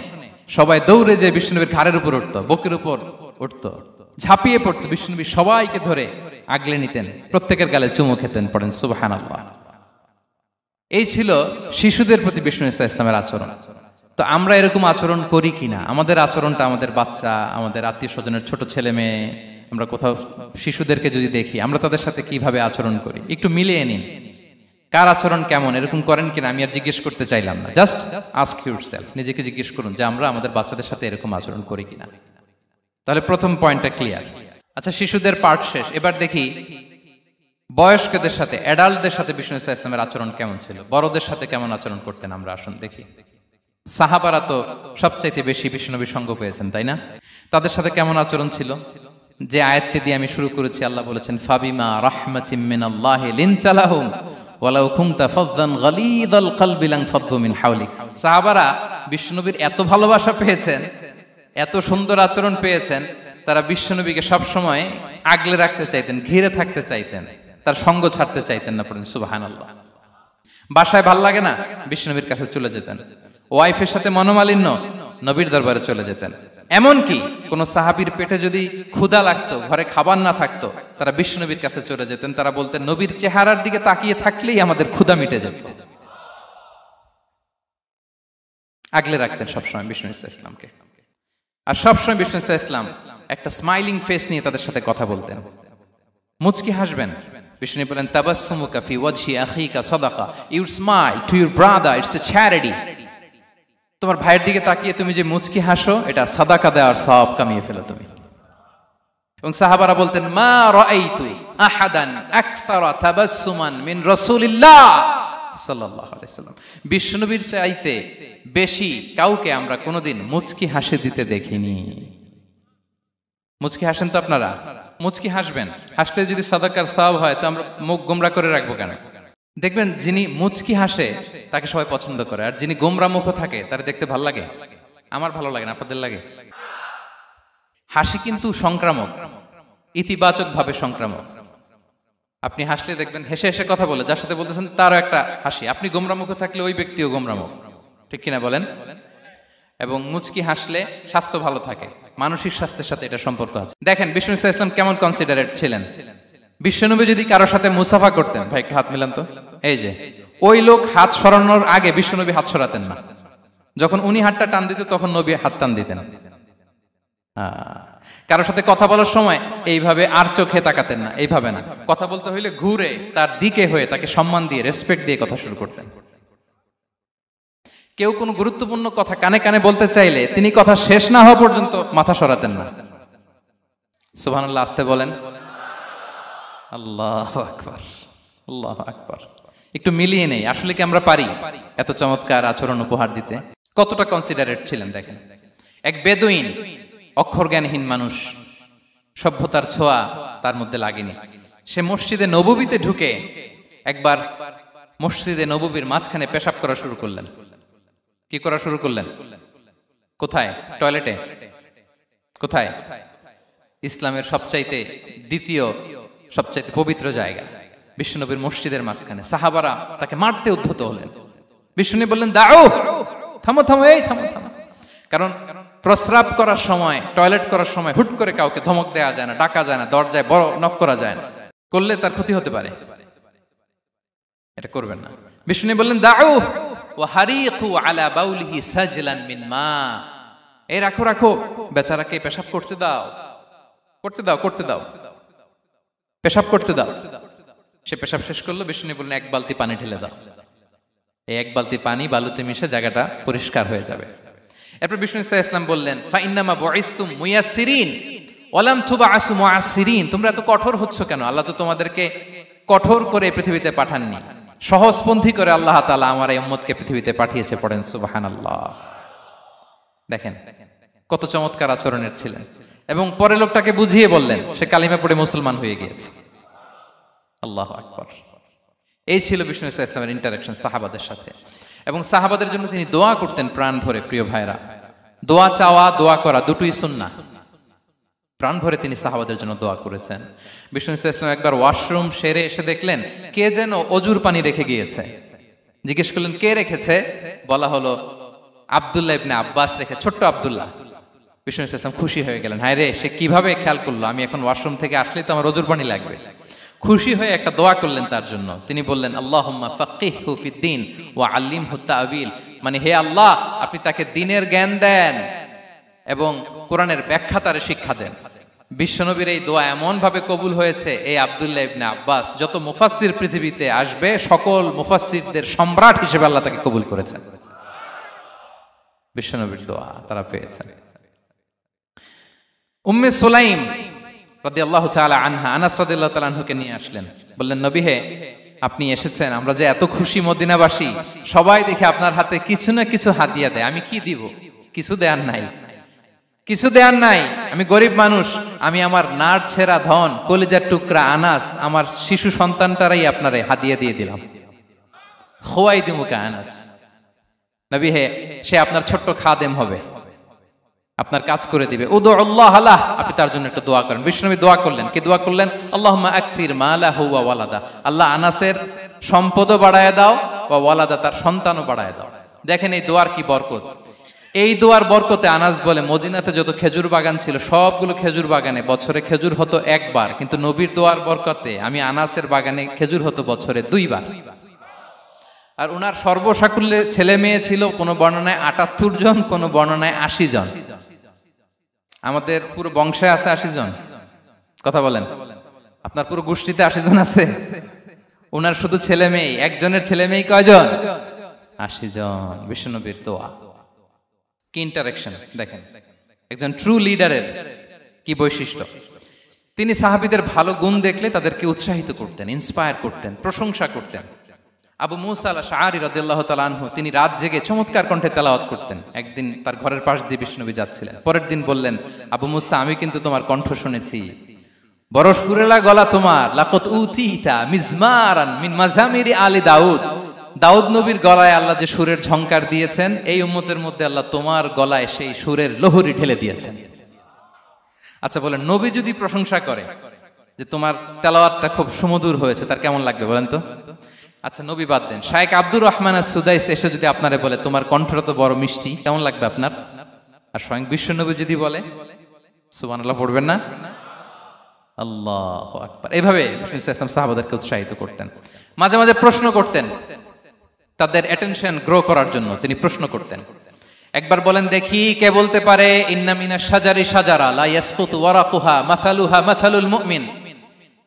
Speaker 1: সবাই দৌড়ে যে বিশ্বনবীর ঘাড়ের উপর উঠতো, বুকের উপর উঠতো, ঝাঁপিয়ে পড়তো, বিশ্বনবী সবাইকে ধরে আগলে নিতেন, প্রত্যেকের গালে চুমু খেতেন। পড়েন সুবহানাল্লাহ। এই ছিল শিশুদের প্রতি বিষ্ণু ইসলামের আচরণ। তো আমরা এরকম আচরণ করি কিনা? আমাদের আচরণটা আমাদের বাচ্চা, আমাদের আত্মীয় স্বজনের ছোট ছেলে মেয়ে, আমরা কোথাও শিশুদেরকে যদি দেখি, আমরা তাদের সাথে কিভাবে আচরণ করি, একটু মিলিয়ে নিন কার আচরণ কেমন। এরকম করেন কিনা আমি আর জিজ্ঞেস করতে চাইলাম না, জাস্ট আস্ক ইউরসেলফ, নিজেকে জিজ্ঞেস করুন যে আমরা আমাদের বাচ্চাদের সাথে এরকম আচরণ করি কিনা। তাহলে প্রথম পয়েন্টটা ক্লিয়ার। আচ্ছা, শিশুদের পার্ট শেষ, এবার দেখি বয়স্কদের সাথে, অ্যাডাল্টদের সাথে বিষ্ণু ইসলামের আচরণ কেমন ছিল, বড়দের সাথে কেমন আচরণ করতেন আমরা। আসুন দেখি। সাহাবারা তো সবচাইতে বেশি বিষ্ণুনবীর সঙ্গ পেয়েছেন, তাই না? তাদের সাথে কেমন আচরণ ছিল? যে আয়াতটি দিয়ে আমি শুরু করেছি, আল্লাহ বলেছেন, ফাবিমা রাহমাতিম মিনাল্লাহি লিনতা লাহুম ওয়ালাউ কুনতা ফাযযান গালিযাল কলবি লানফাদ্দু মিন হাওলিক। সাহাবারা বিষ্ণুনবীর এত ভালোবাসা পেয়েছেন এত সুন্দর আচরণ পেয়েছেন, তারা বিশ্বনবীকে সবসময় আগলে রাখতে চাইতেন, ঘিরে থাকতে চাইতেন, তার সঙ্গ ছাড়তে চাইতেন না। পড়েন সুবহানাল্লাহ। বাসায় ভাল লাগে না, বিশ্বনবীর কাছে চলে যেতেন। ওয়াইফের সাথে মনোমালিন্য, নবীর দরবারে চলে যেতেন। এমনকি কোন সাহাবীর পেটে যদি ক্ষুধা লাগতো, ঘরে খাবার না থাকতো, তারা বিশ্বনবীর কাছে চলে যেতেন। তারা বলতেন, নবীর চেহারার দিকে তাকিয়ে থাকলেই আমাদের ক্ষুধা মিটে যেত। আগলে রাখতেন সবসময় বিষ্ণু ইসলামকে। আর সবসময় বিষ্ণু ইসলাম একটা স্মাইলিং ফেস নিয়ে তাদের সাথে কথা বলতেন, মুচকি হাসবেন। বিষ্ণু বলেন, তাবাসসুমুকা ফি ওয়াজহি আখিকা সাদাকা, you smile to your brother, it's a charity. তোমার ভাইয়ের দিকে তাকিয়ে তুমি যে মুচকি হাসো, এটা সাদাকা দেওয়ার সওয়াব কামিয়ে ফেলো তুমি। এবং সাহাবারা বলতেন, মা রাআইতু আহাদান আকসারা তাবাসসুমান মিন রাসূলিল্লাহ সাল্লাল্লাহু আলাইহি ওয়াসাল্লাম। বিশ্বনবীর চাইতে বেশি কাউকে আমরা কোনোদিন মুচকি হাসি দিতে দেখিনি। মুচকি হাসেন তো আপনারা? মুচকি হাসবেন। হাসলে যদি সাদাকার সওয়াব হয়, তো আমরা মুখ গোমরা করে রাখবো কেন? দেখবেন, যিনি মুচকি হাসে তাকে সবাই পছন্দ করে, আর যিনি গোমরা মুখ থাকে তার দেখতে ভালো লাগে। আমার ভালো লাগে না, আপনাদের লাগে? হাসি কিন্তু সংক্রামক, ইতিবাচক ভাবে সংক্রামক। আপনি হাসলে দেখবেন হেসে হেসে কথা বলে, যার সাথে বলতেছেন তারও একটা হাসি। আপনি গোমরা মুখ থাকলে ওই ব্যক্তিও গোমরা মুখ, ঠিক কিনা বলেন? এবং মুচকি হাসলে স্বাস্থ্য ভালো থাকে, মানসিক স্বাস্থ্যের সাথে এটা সম্পর্ক আছে। দেখেন বিষ্ণু ইসলাম কেমন কনসিডারেট ছিলেন। বিশ্বনবী যদি কারোর সাথে মুসাফা করতেন, ভাই একটু হাত মিলান তো, এই যে ওই লোক হাত সরানোর আগে বিশ্বনবী হাত সরাতেন না। যখন উনি হাতটা টান দিতেন, তখন নবী হাত টান দিতেন। কারোর সাথে কথা বলার সময় এইভাবে আর চোখে তাকাতেন না, এইভাবে না। কথা বলতে হইলে ঘুরে তার দিকে হয়ে তাকে সম্মান দিয়ে, রেসপেক্ট দিয়ে কথা শুরু করতেন। কেউ কোনো গুরুত্বপূর্ণ কথা কানে কানে বলতে চাইলে তিনি কথা শেষ না হওয়া পর্যন্ত মাথা সরাতেন না। সুবহানাল্লাহ, আস্তে বলেন। আল্লাহু আকবার, আল্লাহু আকবার। একটু মিলিয়ে নেই, আসলে কি আমরা পারি এত চমৎকার আচরণ উপহার দিতে? কতটা কনসিডারেট ছিলেন দেখেন। এক বেদুইন, অক্ষর জ্ঞানহীন মানুষ, সভ্যতার ছোঁয়া তার মধ্যে লাগেনি। সে মসজিদে নববীতে ঢুকে একবার মসজিদে নববীর মাঝখানে পেশাব করা শুরু করলেন। কি করা শুরু করলেন? কোথায়? টয়লেটে? কোথায়? ইসলামের সবচাইতে দ্বিতীয় সবচাইতে পবিত্র জায়গা, বিশ্বনবীর মসজিদের মাঝখানে। সাহাবারা তাকে মারতে উদ্ধত হলেন। বিশ্বনবী বললেন, দাও, থামো থামো, এই থামো থামো। কারণ প্রস্রাব করার সময়, টয়লেট করার সময় হুট করে কাউকে ধমক দেওয়া যায় না, ডাকা যায় না, দরজায় বড় নক করা যায় না, করলে তার ক্ষতি হতে পারে। এটা করবেন না। বিষ্ণু বললেন, দাও ওয়া হারিকু আলা বাউলিহি সাজলান মিন মা। এই রাখো রাখো, বেচারাকে পেশাব করতে দাও, করতে দাও, করতে দাও, পেশাব করতে দাও। সে পেশাব শেষ করলো। বিষ্ণু বললেন, এক বালতি পানি ঢেলে দাও। এই এক বালতি পানি বালুতে মিশে জায়গাটা পরিষ্কার হয়ে যাবে। এরপর বিষ্ণু ইসলাম বললেন, ফাইন্নামা বুইসতুম মুয়াসসিরিন ওয়ালাম তুবআসু মুআসসিরিন। তোমরা এত কঠোর হচ্ছ কেন? আল্লাহ তো তোমাদেরকে কঠোর করে পৃথিবীতে পাঠাননি, সহজপন্থী করে আল্লাহ তাআলা আমার এই উম্মতকে পৃথিবীতে পাঠিয়েছে। পড়েন সুবহানাল্লাহ। দেখেন কত চমৎকার আচরণের ছিলেন। এবং পরে লোকটাকে বুঝিয়ে বললেন, সে কালিমা পড়ে মুসলমান হয়ে গিয়েছে। আল্লাহু আকবার। এই ছিল বিষ্ণু ইসলামের ইন্টারাকশন সাহাবাদের সাথে। এবং সাহাবাদের জন্য তিনি দোয়া করতেন প্রাণ ভরে। প্রিয় ভাইরা, দোয়া চাওয়া, দোয়া করা দুটোই সুন্নাহ। প্রাণ ভরে তিনি সাহাবাদের জন্য দোয়া করেছেন। বিষ্ণু ইসলাম একবার ওয়াশরুম সেরে এসে দেখলেন কে যেন অজুর পানি রেখে গিয়েছে। জিজ্ঞেস করলেন, কে রেখেছে? বলা হলো, আব্দুল্লাহ ইবনে আব্বাস রেখে, ছোট্ট আব্দুল্লাহ। বিষ্ণু ইসলাম খুশি হয়ে গেলেন, হায় রে, সে কিভাবে খেয়াল করলো, আমি এখন ওয়াশরুম থেকে আসলেই তো আমার অজুর পানি লাগবে। খুশি হয়ে একটা দোয়া করলেন তার জন্য। তিনি বললেন, আল্লাহুম্মা ফাক্কিহহু ফিদ্দীন ওয়া আল্লিমহু তা'ওয়িল। মানে হে আল্লাহ, আপনি তাকে দ্বীনের জ্ঞান দেন এবং কোরআনের ব্যাখ্যা তারে শিক্ষা দেন। বিশ্বনবীর এই দোয়া এমন ভাবে কবুল হয়েছে, এই আব্দুল্লাহ ইবনে আব্বাস যত মুফাসসির পৃথিবীতে আসবে, সকল মুফাসসিরদের সম্রাট হিসেবে আল্লাহ তাকে কবুল করেছেন। বিশ্বনবীর দোয়া তারা পেয়েছেন। উম্মে সুলাইম রাদিয়াল্লাহু তাআলা আনহা, আনাস রাদিয়াল্লাহু তাআলা আনহুকে নিয়ে আসলেন। বললেন, নবী হে, আপনি এসেছেন, আমরা যে এত খুশি মদিনাবাসী, সবাই দেখে আপনার হাতে কিছু না কিছু হাদিয়া দেয়। আমি কি দিব? কিছু দেয়ার নাই, কিছু দেয়ার নাই। আমি গরিব মানুষ, আমি আমার নাড় ছেঁড়া ধন, কলিজার টুকরা আনাস, আমার শিশু সন্তানটারাই আপনারে হাদিয়া দিয়ে দিলাম। খুয়াইদুমুকা আনাস, নবী হে, সে আপনার ছোট্ট খাদেম হবে। আপনার কাজ করে দিবে। উদুল্লাহ আলাহ, আপনি তার জন্য একটা দোয়া করেন। বিশ্বনবী দোয়া করলেন, কি দোয়া করলেন? আল্লাহুম্মা আকসির মালাহু ওয়া ওয়ালাদা, আল্লাহ আনাসের সম্পদও বাড়ায় দাও, ওয়া ওয়ালাদা, তার সন্তানও বাড়ায় দাও। দেখেন এই দোয়ার কি বরকত। এই দোয়ার বরকতে আনাস বলে মদিনাতে যত খেজুর বাগান ছিল সবগুলো খেজুর বাগানে বছরে খেজুর হতো একবার, কিন্তু নবীর দোয়ার বরকতে আমি আনাসের বাগানে খেজুর হতো বছরে 2 বার। আর উনার সর্বসাকুল্যে ছেলে মেয়ে ছিল, কোন বর্ণনায় 78 জন, কোন বর্ণনায় 80 জন। আমাদের পুরো বংশে আছে 80 জন, কথা বলেন। আপনার পুরো গোষ্ঠীতে 80 জন আছে? উনার শুধু ছেলে মেয়ে, একজনের ছেলে মেয়ে কয়জন? 80 জন। বিশ্বনবীর দোয়া কি ইন্টারেকশন দেখেন, একজন ট্রু লিডারের কি বৈশিষ্ট্য। তিনি সাহাবীদের ভালো গুণ দেখলে তাদেরকে উৎসাহিত করতেন, ইন্সপায়ার করতেন, প্রশংসা করতেন। আবু মুসা আল-আশআরী রাদিয়াল্লাহু তাআলা আনহু, তিনি রাত জেগে চমৎকার কণ্ঠে তেলাওয়াত করতেন। একদিন তার ঘরের পাশ দিয়ে বিশ্বনবী যাচ্ছিলেন, পরের দিন বললেন, আবু মুসা, আমি কিন্তু তোমার কণ্ঠ শুনেছি, বড় সুরেলা গলা তোমার। লাকাত উতিতা মিজমারান মিন মাজামিরি আলি দাউদ, দাউদ নবীর গলায় আল্লাহ যে সুরের ঝংকার দিয়েছেন, এই উম্মতের মধ্যে আল্লাহ তোমার গলায় সেই সুরের লহরী ঢেলে দিয়েছেন। আচ্ছা বলেন, নবী যদি প্রশংসা করে যে তোমার তেলাওয়াতটা খুব সুমধুর হয়েছে, তার কেমন লাগবে বলেন তো? আচ্ছা নবী বাদ দেন, শায়েখ আব্দুর রহমান আস-সুদাইস এসে যদি আপনারে বলে তোমার কণ্ঠটা তো বড় মিষ্টি, কেমন লাগবে আপনার? আর স্বয়ং বিশ্বনবী যদি বলে, সুবহানাল্লাহ পড়বেন না? আল্লাহু আকবার। এইভাবে ইসলাম সাহাবাদেরকে উৎসাহিত করতেন। মাঝে মাঝে প্রশ্ন করতেন, তাদের অ্যাটেনশন গ্রো করার জন্য তিনি প্রশ্ন করতেন। একবার বলেন দেখি, কে বলতে পারে ইন্না মিনাশ শাজারি শাজারা লা ইয়াসকুতু ওয়ারাকুহা মাসালুহা মাসালুল মুমিন,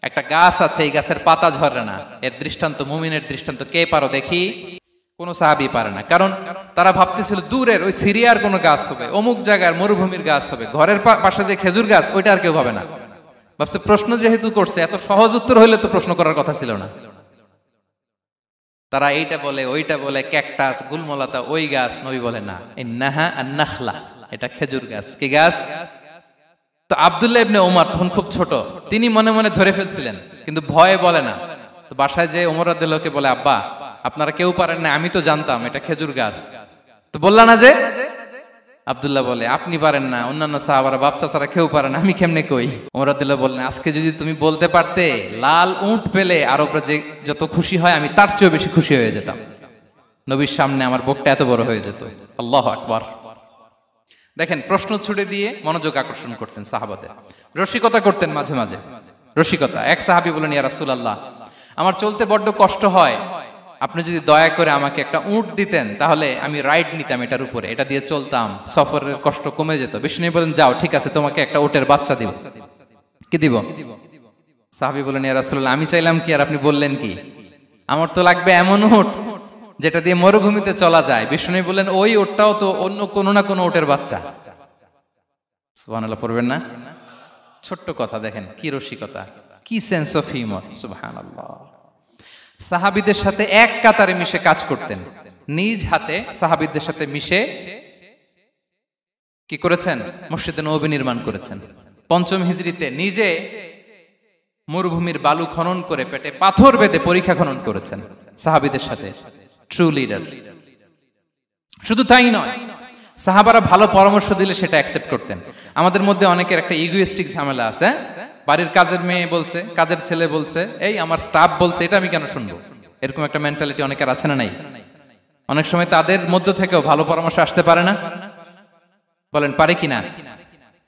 Speaker 1: একটা গাছ আছে, এই গাছের পাতা ঝরে না, এর দৃষ্টান্ত মুমিনের দৃষ্টান্ত। কে পারো দেখি? কোন সাহাবী পারে না, কারণ তারা ভাবতেছিল দূরের ওই সিরিয়ার কোন গাছ হবে, অমুক জায়গার মরুভূমির গাছ হবে, ঘরের পাশে যে খেজুর গাছ ওইটা আর কেউ ভাবে না। ভাবছে প্রশ্ন যেহেতু করছে, এত সহজ উত্তর হইলে তো প্রশ্ন করার কথা ছিল না। তারা এইটা বলে, ওইটা বলে, ক্যাকটাস, গুলমলাতা, ওই গাছ। নবী বলে না, ইন্নাহা আন-নাখলা, এটা খেজুর গাছ। কি গাছ? তো আব্দুল্লাহ ইবনে ওমর তখন খুব ছোট, তিনি মনে মনে ধরে ফেলছিলেন, কিন্তু ভয়ে বলে না। তো বাসায় যে ওমর রাদিয়াল্লাহুকে বলে, আব্বা আপনারা কেউ পারেন না, আমি তো জানতাম এটা খেজুর গাছ, তো বললা না যে? আব্দুল্লাহ বলে, আপনি পারেন না, অন্যান্য সাহাবারা বাচ্চা ছাড়া কেউ পারে না, আমি কেমনে কই? ওমর রাদিয়াল্লাহু বললেন, আজকে যদি তুমি বলতে পারতে, লাল উট পেলে আরবরা যে যত খুশি হয়, আমি তার চেয়েও বেশি খুশি হয়ে যেতাম। নবীর সামনে আমার বুকটা এত বড় হয়ে যেত। আল্লাহু আকবার। দেখেন, প্রশ্ন ছুড়ে দিয়ে মনোযোগ আকর্ষণ করতেন সাহাবাদের, রসিকতা করতেন মাঝে মাঝে। রসিকতা, এক সাহাবী বলেন, ইয়া রাসূলুল্লাহ, আমার চলতে বড্ড কষ্ট হয়, আপনি যদি দয়া করে আমাকে একটা উট দিতেন, তাহলে আমি রাইড নিতাম এটার উপরে, এটা দিয়ে চলতাম, সফরের কষ্ট কমে যেত। বিষ্ণু বলেন, যাও ঠিক আছে, তোমাকে একটা উটের বাচ্চা দিব। কি দিব? সাহাবী বলেন, ইয়া রাসূলুল্লাহ, আমি চাইলাম কি আর আপনি বললেন কি? আমার তো লাগবে এমন উট যেটা দিয়ে মরুভূমিতে চলা যায়। বিষ্ণু বলেন, ওই উটটাও তো অন্য কোনো না কোনো উটের বাচ্চা। সুবহানাল্লাহ পড়বেন না? ছোট্ট কথা, দেখেন কি রসিকতা, কি সেন্স অফ হিউমার। সুবহানাল্লাহ। সাহাবীদের সাথে এক কাতারে মিশে কাজ করতেন, নিজ হাতে সাহাবীদের সাথে মিশে কি করেছেন? মসজিদে নববী নির্মাণ করেছেন। 5ম হিজরিতে নিজে মরুভূমির বালু খনন করে পেটে পাথর বেঁধে পরীক্ষা খনন করেছেন সাহাবীদের সাথে। True leader. শুধু তাই নয়, সাহাবারা ভালো পরামর্শ দিলে সেটা অ্যাকসেপ্ট করতেন। আমাদের মধ্যে অনেকের একটা ইগোইস্টিক ঝামেলা আছে, বাড়ির কাজের মেয়ে বলছে, কাজের ছেলে বলছে, এই আমার স্টাফ বলছে, এটা আমি কেন শুনবো? এরকম একটা মেন্টালিটি অনেকের আছে না নাই? অনেক সময় তাদের মধ্য থেকেও ভালো পরামর্শ আসতে পারে না? বলেন পারে কিনা?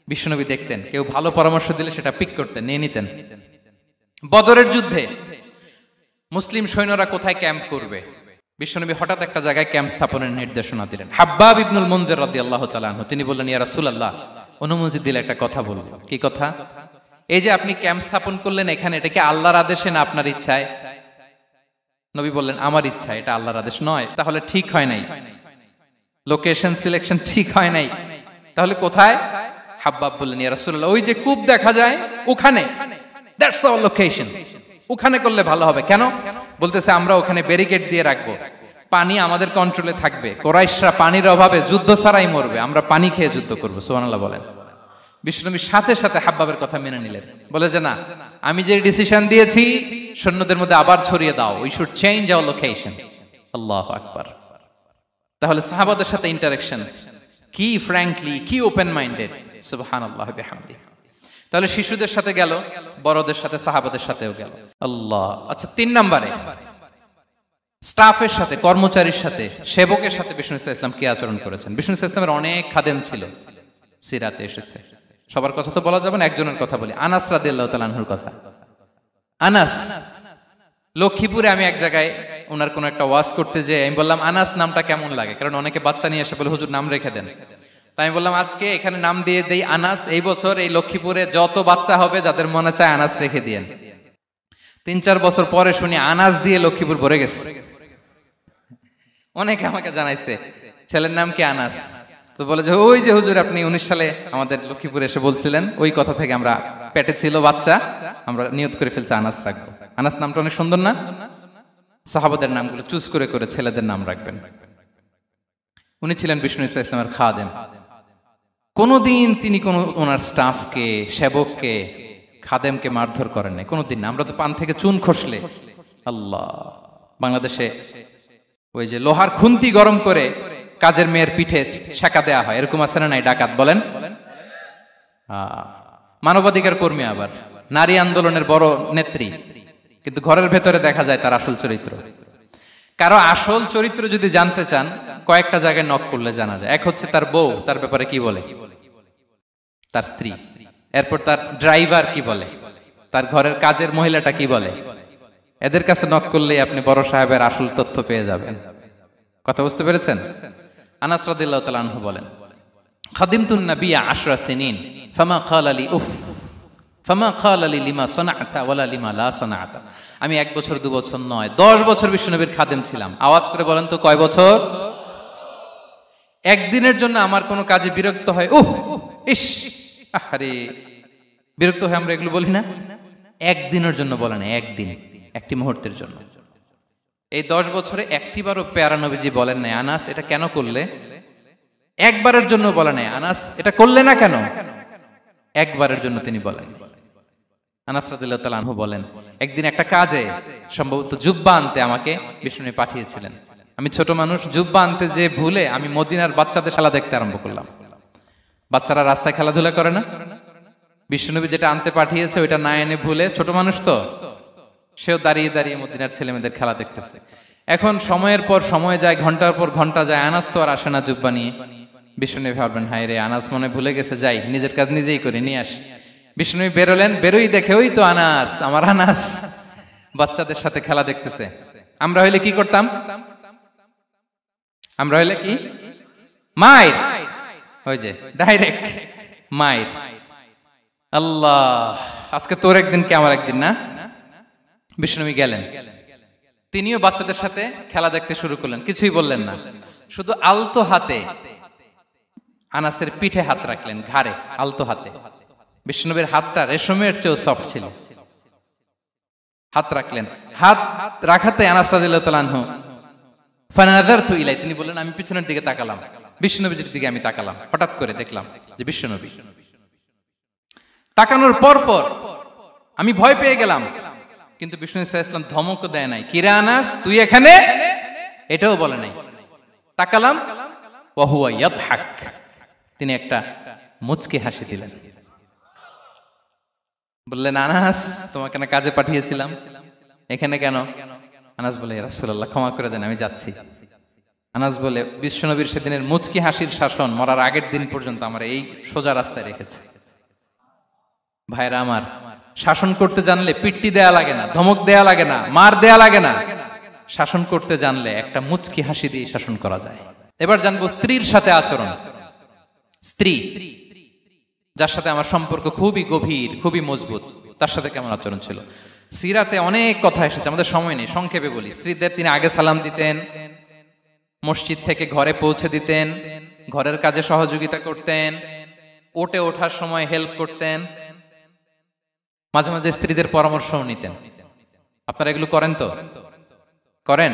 Speaker 1: বিশ্বনবী দেখতেন, কেউ ভালো পরামর্শ দিলে সেটা পিক করতেন, নিয়ে নিতেন। বদরের যুদ্ধে মুসলিম সৈন্যরা কোথায় ক্যাম্প করবে, বিশ্বনবী হঠাৎ একটা জায়গায় ক্যাম্প স্থাপনের নির্দেশনা দিলেন। হাব্বাব ইবনুল মুনজির রাদিয়াল্লাহু তাআলা আনহু, তিনি বললেন, ইয়া রাসূলুল্লাহ, অনুমতি দিলে একটা কথা বলবো। কি কথা? এই যে আপনি ক্যাম্প স্থাপন করলেন এখানে, এটা কি আল্লাহর আদেশে না আপনার ইচ্ছায়? নবী বললেন, আমার ইচ্ছা, এটা আল্লাহর আদেশ নয়। তাহলে ঠিক হয় নাই, লোকেশন সিলেকশন ঠিক হয় নাই, তাহলে কোথায়? হাব্বাব বললেন, ইয়া রাসূলুল্লাহ, ওই যে কূপ দেখা যায় ওখানে, দ্যাটস আওয়ার লোকেশন, ওখানে করলে ভালো হবে। কেন? বলতেছে, আমরা ওখানে ব্যারিকেড দিয়ে রাখবো, পানি আমাদের কন্ট্রোলে থাকবে, কুরাইশরা পানির অভাবে যুদ্ধ ছাড়াই মরবে, আমরা পানি খেয়ে যুদ্ধ করবো। সুবহানাল্লাহ বলেন। বিশ্বনবী সাথে সাথে হাব্বাবের কথা মেনে নিলেন, বলে যে না, আমি যে ডিসিশন দিয়েছি সৈন্যদের মধ্যে আবার ছড়িয়ে দাও, we should change our location. আল্লাহু আকবার। তাহলে সাহাবাদের সাথে ইন্টারেকশন কি ফ্র্যাঙ্কলি, কি ওপেন মাইন্ডেড, সুবহানাল্লাহ বিহামদি। তাহলে শিশুদের সাথে গেল, বড়দের সাথে, সাহাবাদের সাথেও গেল। আল্লাহ। আচ্ছা, 3 নম্বরে স্টাফের সাথে, কর্মচারীর সাথে, সেবকের সাথে বিষ্ণু ইসলাম কি আচরণ করেছেন? বিষ্ণু ইসলামের অনেক খাদেম ছিল, সিরাতে এসেছে। সবার কথা তো বলা যাবে না, একজনের কথা বলি, আনাস রাদিয়াল্লাহু তাআলা আনহুর কথা। আনাস, লক্ষ্মীপুরে আমি এক জায়গায় ওনার কোন একটা ওয়াজ করতে যেয়ে আমি বললাম আনাস নামটা কেমন লাগে, কারণ অনেকে বাচ্চা নিয়ে এসে বলে হুজুর নাম রেখে দেন। তাই আমি বললাম আজকে এখানে নাম দিয়ে দেই আনাস, এই বছর এই লক্ষ্মীপুরে যত বাচ্চা হবে যাদের মনে চায় আনাস রেখে দিয়েন। 3-4 বছর পরে শুনি আনাস দিয়ে লক্ষ্মীপুর ভরে গেছে। অনেকে আমাকে জানাইছে ছেলের নাম কি আনাস, তো বলে যে ওই যে হুজুর আপনি 19 সালে আমাদের লক্ষ্মীপুরে এসে বলছিলেন, ওই কথা থেকে আমরা, পেটে ছিল বাচ্চা, আমরা নিয়ত করে ফেলছি আনাস রাখবো। আনাস নামটা অনেক সুন্দর না? সাহাবাদের নামগুলো চুজ করে করে ছেলেদের নাম রাখবেন। উনি ছিলেন বিষ্ণু ইসলামের খাদেম। কোনদিন তিনি কোন ওনার স্টাফকে, সেবককে, খাদেমকে মারধর করেন নাই, কোনদিন না। আমরা তো পান থেকে চুন খসলে, আল্লাহ, বাংলাদেশে ওই যে লোহার খুন্তি গরম করে কাজের মেয়ের পিঠে শেখা দেয়া হয়, এরকম আছে না নাই? ডাকাত বলেন, মানবাধিকার কর্মী, আবার নারী আন্দোলনের বড় নেত্রী, কিন্তু ঘরের ভেতরে দেখা যায় তার আসল চরিত্র। কারো আসল চরিত্র যদি জানতে চান, কয়েকটা জায়গায় নক করলে জানা যায়। এক হচ্ছে তার বউ, তার ব্যাপারে কি বলে, তার স্ত্রী। এরপর তার ড্রাইভার কি বলে, তার ঘরের কাজের মহিলাটা কি বলে। এদের কাছে নক করলেই আপনি বড় সাহেবের আসল তথ্য পেয়ে যাবেন। কথা বুঝতে পেরেছেন? আনাস রাদিয়াল্লাহু তাআলা আনহু বলেন, খাদিমতুন নাবিয়্যা 10 সিনিন ফামা ক্বালা লি উফ ফামা ক্বালা লি লিমা সানা'তা ওয়ালা লিমা লা সানা'তা। আমি 1 বছর 2 বছর নয়, 10 বছর বিশ্বনবীর খাদেম ছিলাম। আওয়াজ করে বলেন তো কয় বছর? একদিনের জন্য আমার কোনো কাজে বিরক্ত হয়, উহ ইস আরে, বিরক্ত হয় আমরা এগুলো বলি না? একদিনের জন্য বলে না, একদিন, একটি মুহূর্তের জন্য। এই 10 বছরে একটিবারও পেয়ারা নবীজি বলেন নাই আনাস এটা কেন করলে? একবারের জন্য বলে নাই আনাস এটা করলে না কেন? একবারের জন্য তিনি বলেন। আনাস রাদিয়াল্লাহু তাআলা আনহু বলেন, একদিন একটা কাজে, সম্ভবত জুব্বা আনতে আমাকে বিষ্ণু পাঠিয়েছিলেন। আমি ছোট মানুষ, জুব্বা আনতে যে ভুলে আমি মদিনার বাচ্চাদের খেলা দেখতে আরম্ভ করলাম। বাচ্চারা রাস্তায় খেলাধুলা করে না? বিষ্ণুনবী যেটা আনতে পাঠিয়েছে ওইটা না এনে ভুলে, ছোট মানুষ তো, সেও দাঁড়িয়ে দাঁড়িয়ে মদিনার ছেলেমেয়েদের খেলা দেখতেছে। এখন সময়ের পর সময় যায়, ঘন্টার পর ঘন্টা যায়, আনাস তো আর আসে না জুব্বা নিয়ে। বিষ্ণুনবী ভাবলেন হায় রে, আনাস মনে ভুলে গেছে, যাই নিজের কাজ নিজেই করে নিয়ে আসি। বিষ্ণুনবী বেরোলেন, বেরোই দেখে ওই তো আনাস, আমার আনাস বাচ্চাদের সাথে খেলা দেখতেছে। আমরা হইলে কি করতাম? আমরা হইলে কি? মাইর, ওই যে ডাইরেক্ট মাইর। আল্লাহ, আজকে তোর একদিন কি আমার একদিন না? বিষ্ণুনবী গেলেন, তিনিও বাচ্চাদের সাথে খেলা দেখতে শুরু করলেন, কিছুই বললেন না, শুধু আলতো হাতে আনাসের পিঠে হাত রাখলেন, ঘাড়ে আলতো হাতে। বিষ্ণুনবীর হাতটা রেশমের চেয়েও সফট ছিল। হাত রাখলেন, হাত রাখাতে আনাস রাদিয়াল্লাহু তাআলা আনহু ফানাযারতু ইলাই, তিনি বললেন আমি পিছনের দিকে তাকালাম, বিষ্ণুনবীর দিকে আমি তাকালাম, হঠাৎ করে দেখলাম যে বিষ্ণুনবী। তাকানোর পর পর আমি ভয় পেয়ে গেলাম, কিন্তু বিষ্ণু ইসলাম ধমক দেয় নাই, কিরে আনাস তুই এখানে, এটাও বলে নাই। তাকালাম, ওয়া হুয়া ইয়াদহাক, তিনি একটা মুচকি হাসি দিলেন। বললেন আনাস তোমাকে না কাজে পাঠিয়েছিলাম, এখানে কেন? আনাস বলে ইয়া রাসূলুল্লাহ ক্ষমা করে দেন, আমি যাচ্ছি। আনাস বলে বিশ্বনবীর সেদিনের মুচকি হাসির শাসন মরার আগের দিন পর্যন্ত আমার এই সোজা রাস্তায় রেখেছে। ভাইরা আমার, শাসন করতে জানলে পিট্টি দেয়া লাগে না, ধমক দেয়া লাগে না, মার দেয়া লাগে না। শাসন করতে জানলে একটা মুচকি হাসি দিয়ে শাসন করা যায়। এবার জানবো স্ত্রীর সাথে আচরণ। স্ত্রী, যার সাথে আমার সম্পর্ক খুবই গভীর, খুবই মজবুত, তার সাথে কেমন আচরণ ছিল? সিরাতে অনেক কথা এসেছে, আমাদের সময় নেই, সংক্ষেপে বলি। স্ত্রীদের তিনি আগে সালাম দিতেন, মসজিদ থেকে ঘরে পৌঁছে দিতেন, ঘরের কাজে সহযোগিতা করতেন, ওঠে ওঠার সময় হেল্প করতেন, মাঝে মাঝে স্ত্রীদের পরামর্শও নিতেন। আপনারা এগুলো করেন তো? করেন?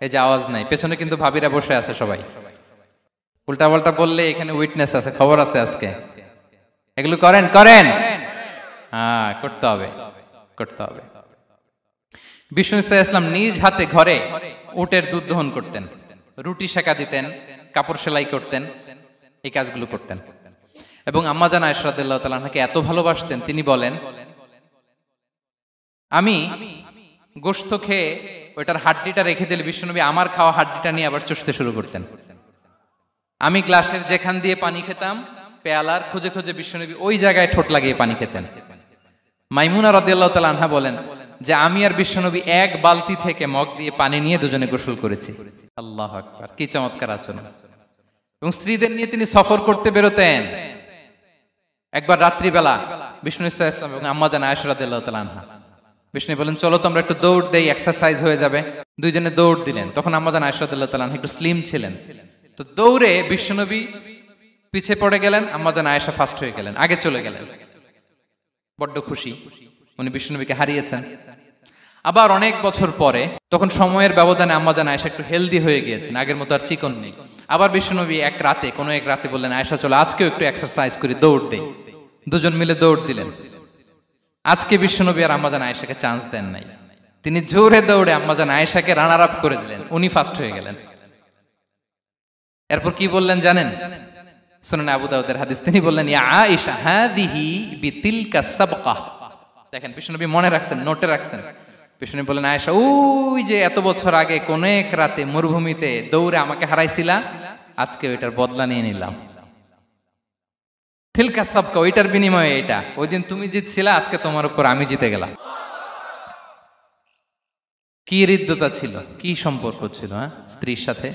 Speaker 1: এই যে আওয়াজ নাই, পেছনে কিন্তু ভাবিরা বসে আছে সবাই। উল্টা পাল্টা বললে এখানে উইটনেস আছে, খবর আছে আজকে। এগুলো করেন? করেন? হ্যাঁ, করতে হবে, করতে হবে। বিষ্ণু ইসলাম নিজ হাতে ঘরে উটের দুধ দহন করতেন, রুটি সেকা দিতেন, কাপড় সেলাই করতেন, এই কাজগুলো করতেন। এবং আম্মা জান আয়েশা রাদিয়াল্লাহু তাআলা আনহাকে এত ভালোবাসতেন, তিনি বলেন, আমি গোশত খেয়ে ওইটার হাড্ডিটা রেখে দিলে বিশ্বনবী আমার খাওয়া হাড্ডিটা নিয়ে আবার চুষতে শুরু করতেন। আমি গ্লাসের যেখান দিয়ে পানি খেতাম, পেয়ালার খুঁজে খুঁজে বিশ্বনবী ওই জায়গায় ঠোঁট লাগিয়ে পানি খেতেন। মাইমুনা রাদিয়াল্লাহু তাআলা আনহা বলেন যে আমি আর বিশ্বনবী এক বালতি থেকে মগ দিয়ে পানি নিয়ে দুজনে গোসল করেছি। আল্লাহু আকবার, কি চমৎকার আচরণ। এবং স্ত্রীদের নিয়ে তিনি সফর করতে বেরোতেন। একবার রাত্রিবেলা বিষ্ণু সাল্লাল্লাহু আলাইহি ওয়াসাল্লাম এবং আম্মা জান আয়েশা রাদিয়াল্লাহু তাআলা আনহা, বিষ্ণু বলেন চলো তো আমরা একটু দৌড় দেই, এক্সারসাইজ হয়ে যাবে। দুইজনে দৌড় দিলেন। তখন আম্মা জান আয়েশা রাদিয়াল্লাহু তাআলা আনহা একটু স্লিম ছিলেন, তো দৌড়ে বিশ্বনবী পিছে পড়ে গেলেন, আম্মা জান আয়েশা ফার্স্ট হয়ে গেলেন, আগে চলে গেলেন। বড্ড খুশি, উনি বিশ্বনবীকে হারিয়েছেন। আবার অনেক বছর পরে, তখন সময়ের ব্যবধানে আম্মা জান আয়েশা একটু হেলদি হয়ে গিয়েছেন, আগের মতো আর চিকন নেই। আবার বিশ্বনবী এক রাতে বললেন আয়েশা চলো আজকেও একটু এক্সারসাইজ করি, দৌড় দেই। দুজন মিলে দৌড় দিলেন। আজকে বিশ্বনবী আর আম্মা জান আয়েশাকে চান্স দেন নাই, তিনি জোরে দৌড়ে আম্মা জান আয়েশাকে রানার আপ করে দিলেন, উনি ফার্স্ট হয়ে গেলেন। এরপর কি বললেন জানেন? সুনান আবু দাউদের হাদিস, তিনি বললেন ইয়া আয়েশা হাদিহি বিতিলকা সাবকা। দেখেন বিশ্বনবী মনে রাখছেন, নোটে রাখছেন। বিশ্বনবী বললেন আয়েশা, ওই যে এত বছর আগে কোন এক রাতে মরুভূমিতে দৌড়ে আমাকে হারাইছিলা, আজকে ওইটার বদলা নিয়ে নিলাম। তিলকা সাবকা, ওইটার বিনিময়ে এটা। ওই দিন তুমি জিতছিলা, আজকে তোমার উপর আমি জিতে গেলাম। কি হৃদ্যতা ছিল, কি সম্পর্ক ছিল স্ত্রীর সাথে।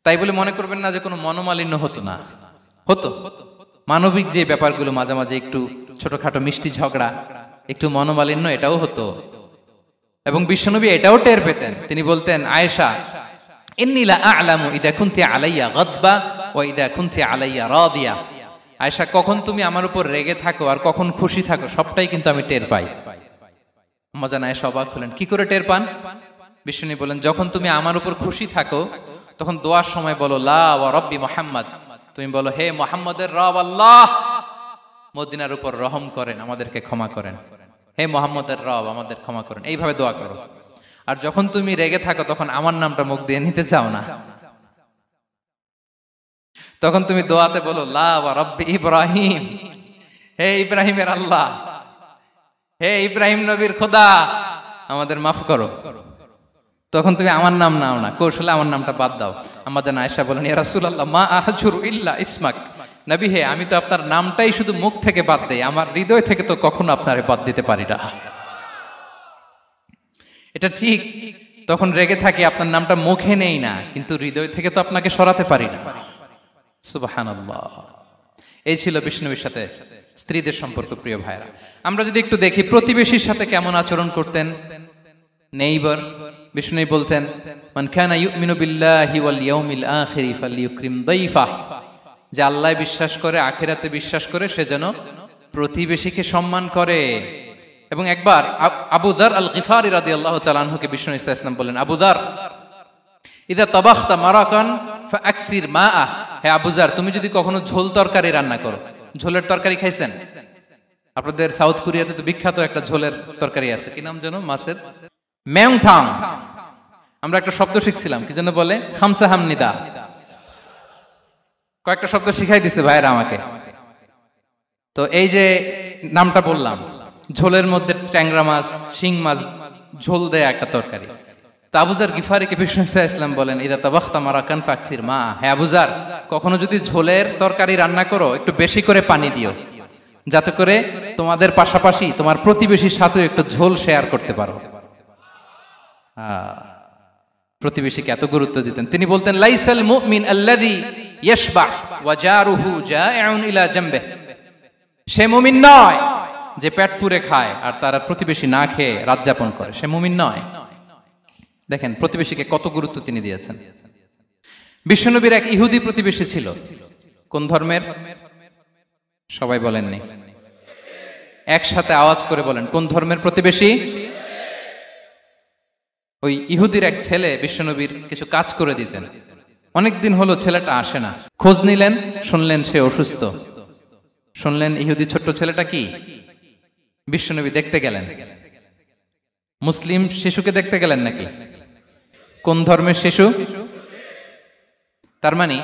Speaker 1: তাই বলে মনে করবেন না যে কোনো মনোমালিন্য হতো না, হতো। মানবিক যে ব্যাপারগুলো মাঝে মাঝে একটু ছোটখাটো মিষ্টি ঝগড়া, একটু মনোমালিন্য, এটাও হতো। এবং বিশ্বনবী এটাও টের পেতেন। তিনি বলতেন আয়েশা ইন্নী লা আ'লামু ইযা কুনতি আলাইয়া গাদবা ওয়া ইযা কুনতি আলাইয়া রাদিয়া। আয়েশা, কখন তুমি আমার উপর রেগে থাকো আর কখন খুশি থাকো সবটাই কিন্তু আমি টের পাই। আম্মা জান আয়েশা অবাক হলেন, কি করে টের পান? বিশ্বনবী বলেন যখন তুমি আমার উপর খুশি থাকো তখন দোয়ার সময় বলো লা ওয়া রাব্বি মুহাম্মদ, তুমি বলো হে মুহাম্মদের রব আল্লাহ, মদিনার উপর রহম করেন, আমাদেরকে ক্ষমা করেন। হে মুহাম্মদের রব, আমাদের ক্ষমা করেন, এইভাবে দোয়া করো। আর যখন তুমি রেগে থাকো তখন আমার নামটা মুখ দিয়ে নিতে চাও না, তখন তুমি দোয়াতে বলো লা ওয়া রাব্বি ইব্রাহিম, হে ইব্রাহিমের আল্লাহ, হে ইব্রাহিম নবীর খোদা, আমাদের মাফ করো। তখন তুমি আমার নাম নাও না, কৌশলে আমার নামটা বাদ দাও। আম্মা জান আয়েশা বলেন ইয়া রাসূলুল্লাহ মা আহজুরু ইল্লা ইসমাক, নবী হে আমি তো আপনার নামটাই শুধু মুখ থেকে বাদ দেই, আমার হৃদয় থেকে তো কখনো আপনারে বাদ দিতে পারি না। এটা ঠিক, তখন রেগে থাকি, আপনার নামটা মুখে নেই না, কিন্তু হৃদয় থেকে তো আপনাকে সরাতে পারি না। সুবহানাল্লাহ। এই ছিল বিষ্ণুবীর সাথে স্ত্রীদের সম্পর্ক। প্রিয় ভাইরা, আমরা যদি একটু দেখি প্রতিবেশীর সাথে কেমন আচরণ করতেন। নেইবার, বিষ্ণু বলতেন মান কানা ইউমিনু বিল্লাহি ওয়াল ইয়াউমিল আখিরি ফালইউকরিম দাইফা, যে আল্লাহ বিশ্বাস করে, আখিরাতে বিশ্বাস করে, সে যেন প্রতিবেশীকে সম্মান করে। এবং একবার আবু যার আল গিফারি রাদিয়াল্লাহু তাআলা আনহুকে বিষ্ণু ইসা ইসলাম বললেন আবু যার ইদা তাবাখতা মারাকান ফাআকসির মাআ, হে আবু যার তুমি যদি কখনো ঝোল তরকারি রান্না করো, ঝোলের তরকারি খাইছেন? আপনাদের সাউথ কোরিয়াতে তো বিখ্যাত একটা ঝোলের তরকারি আছে, কি নাম যেন, মাছের মেংথাং। আমরা একটা শব্দ শিখছিলাম, কি যেন বলে, খামসা হামনিদা। কয়েকটা শব্দ শিখাই দিছে ভাইরা আমাকে। তো এই যে নামটা বললাম, ঝোলের মধ্যে ট্যাংরা মাছ, শিং মাছ ঝোল দেয়া একটা তরকারি। তো আবু যার গিফারিকে বিষ্ণু ইসলাম বলেন ইদা তাবাখতা মারাকান ফাকসির মা, হে আবু যার কখনো যদি ঝোলের তরকারি রান্না করো একটু বেশি করে পানি দিও, যাতে করে তোমাদের পাশাপাশি তোমার প্রতিবেশীর সাথে একটু ঝোল শেয়ার করতে পারো। প্রতিবেশীকে এত গুরুত্ব দিতেন। তিনি বলতেন লাইসাল মুমিন আল্লাযী ইয়াশবা ওয়া জারুহু জাইউন ইলা জামবিহি, সে মুমিন নয় যে পেট পুরে খায় আর তার প্রতিবেশী না খেয়ে রাত যাপন করে, সে মুমিন নয়। দেখেন প্রতিবেশীকে কত গুরুত্ব তিনি দিয়েছেন। বিশ্বনবীর এক ইহুদি প্রতিবেশী ছিল। কোন ধর্মের? সবাই বলেননি, একসাথে আওয়াজ করে বলেন, কোন ধর্মের প্রতিবেশী? ওই ইহুদির এক ছেলে বিশ্বনবীর কিছু কাজ করে দিতেন। অনেকদিন হলো ছেলেটা আসে না, খোঁজ নিলেন, শুনলেন সে অসুস্থ। শুনলেন ইহুদি ছোট্ট ছেলেটা কি, বিশ্বনবী দেখতে গেলেন। মুসলিম শিশুকে দেখতে গেলেন নাকি? কোন ধর্মের শিশু? তার মানে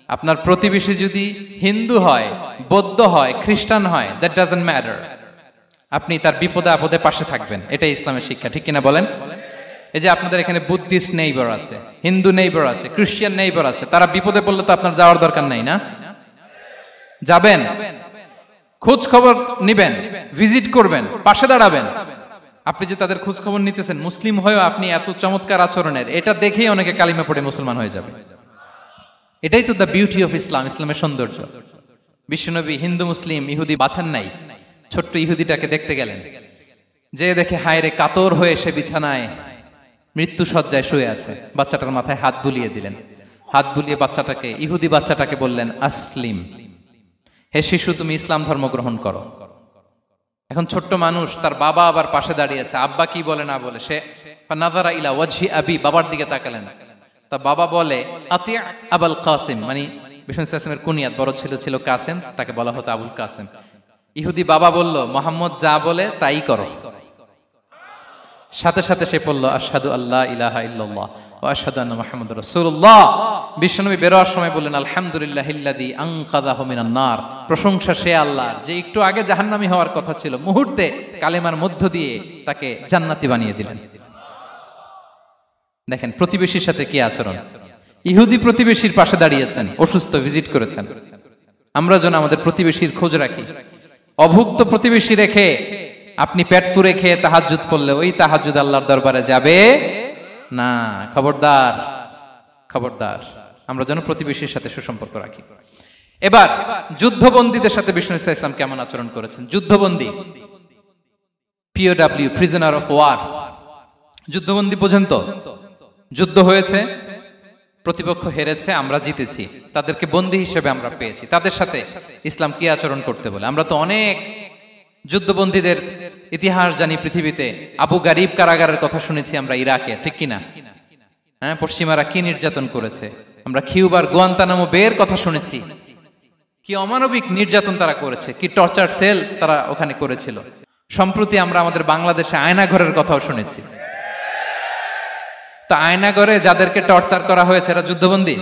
Speaker 1: আপনার প্রতিবেশী যদি হিন্দু হয়, বৌদ্ধ হয়, খ্রিস্টান হয়, দ্যাট ডাজন্ট ম্যাটার। আপনি তার বিপদে আপদে পাশে থাকবেন, এটাই ইসলামের শিক্ষা, ঠিক কিনা বলেন? এই যে আপনাদের এখানে বুদ্ধিস্ট নেইবার আছে, হিন্দু নেইবার আছে, খ্রিস্টান নেইবার আছে, তারা বিপদে পড়লে তো আপনার যাওয়ার দরকার নাই, না? যাবেন, খোঁজ খবর নিবেন, ভিজিট করবেন, পাশে দাঁড়াবেন। আপনি যে তাদের খোঁজ খবর নিতেছেন, মুসলিম হয়েও আপনি এত চমৎকার আচরণের, এটা দেখেই অনেকে কালিমা পড়ে মুসলমান হয়ে যাবে। এটাই তো দ্য বিউটি অফ ইসলাম, ইসলামের সৌন্দর্য। বিশ্বনবী হিন্দু মুসলিম ইহুদি বাছান নাই, ছোট্ট ইহুদিটাকে দেখতে গেলেন, যে দেখে হায়রে কাতর হয়ে সে বিছানায় মৃত্যু শয্যায় শুয়ে আছে, বাচ্চাটার মাথায় হাত বুলিয়ে দিলেন। হাত বুলিয়ে বাচ্চাটাকে, ইহুদি বাচ্চাটাকে বললেন, আসলিম, হে শিশু তুমি ইসলাম ধর্ম গ্রহণ করো। এখন ছোট্ট মানুষ, তার বাবা আবার পাশে দাঁড়িয়েছে, আব্বা কি বলে না বলে, সে নাযারা ইলা ওয়াজহি আবি, বাবার দিকে তাকালেন। তা বাবা বলে আতি আবুল কাসিম, মানে বিষ্ণু ইসলামের কুনিয়াত, বড় ছিল ছিল কাসেম, তাকে বলা হতো আবুল কাসেম। ইহুদি বাবা বলল, মোহাম্মদ যা বলে তাই করো। সাথে সাথে সে পড়ল আশহাদু আল্লা ইলাহা ইল্লাল্লাহ ওয়া আশহাদু আন্না মুহাম্মাদুর রাসূলুল্লাহ। বিশ্বনবী বেরোয়ার সময় বললেন, আলহামদুলিল্লাহিল্লাযী আনকাযাহু মিনান নার, প্রশংসা সে আল্লাহর যে একটু আগে জাহান্নামী হওয়ার কথা ছিল, মুহূর্তে কালেমার মধ্য দিয়ে তাকে জান্নাতি বানিয়ে দিলেন। দেখেন প্রতিবেশীর সাথে কি আচরণ। ইহুদি প্রতিবেশীর পাশে দাঁড়িয়েছেন, অসুস্থ, ভিজিট করেছেন। আমরা যেন আমাদের প্রতিবেশীর খোঁজ রাখি। অভুক্ত প্রতিবেশী রেখে আপনি পেট পুরে খেয়ে তাহাজ্জুদ পড়লে ওই তাহাজ্জুদ আল্লাহর দরবারে যাবে না। খবরদার, খবরদার, আমরা যেন প্রতিবেশীর সাথে সুসম্পর্ক রাখি। এবার যুদ্ধবন্দীদের সাথে বিষ্ণু ইসলাম কেমন আচরণ করেছেন। যুদ্ধবন্দী, পিওডব্লিউ, প্রিজনার অফ ওয়ার, যুদ্ধবন্দী পর্যন্ত যুদ্ধ হয়েছে, প্রতিপক্ষ হেরেছে, আমরা জিতেছি, তাদেরকে বন্দী হিসেবে আমরা পেয়েছি, তাদের সাথে ইসলাম কি আচরণ করতে বলে। আমরা তো অনেক যুদ্ধবন্দীদের ইতিহাস জানি পৃথিবীতে। আবু গারিব কারাগারের কথা শুনেছি আমরা ইরাকে, ঠিক কিনা? হ্যাঁ, পশ্চিমারা কি নির্যাতন করেছে। আমরা কিউবার গুয়ান্তানামো বের কথা শুনেছি, কি অমানবিক নির্যাতন তারা করেছে, কি টর্চার সেল তারা ওখানে করেছিল। সম্প্রতি আমরা আমাদের বাংলাদেশে আয়নাঘরের কথাও শুনেছি। তা আয়নাঘরে যাদেরকে টর্চার করা হয়েছে এরা যুদ্ধবন্দী?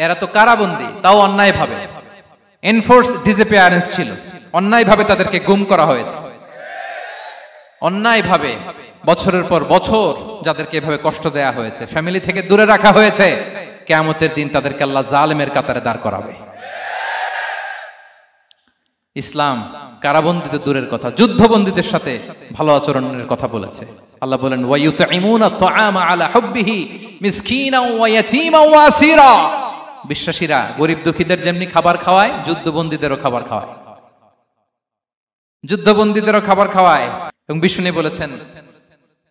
Speaker 1: এরা তো কারাবন্দী, তাও অন্যায় ভাবে। এনফোর্স ডিসঅ্যাপিয়ারেন্স ছিল, অন্যায় ভাবে তাদেরকে গুম করা হয়েছে। অন্যায় ভাবে বছরের পর বছর যাদেরকে এভাবে কষ্ট দেয়া হয়েছে, ফ্যামিলি থেকে দূরে রাখা হয়েছে, কিয়ামতের দিন তাদেরকে আল্লাহ জালেমের কাতারে দাঁড় করাবে। ইসলাম কারাবন্দীতে দূরের কথা, যুদ্ধবন্দীদের সাথে ভালো আচরণের কথা বলেছে। আল্লাহ বলেন, ওয়া ইউতঈমুনা আত-তাআমা আলা হুব্বিহি মিসকিনাও ওয়া ইয়াতীমান ওয়া আসীরা। বিশ্বাসীরা গরিব দুঃখীদের যেমনি খাবার খাওয়ায়, যুদ্ধবন্দীদেরও খাবার খাওয়ায়, যুদ্ধবন্দীদেরও খাবার খাওয়ায়। এবং বিষ্ণু বলেছেন,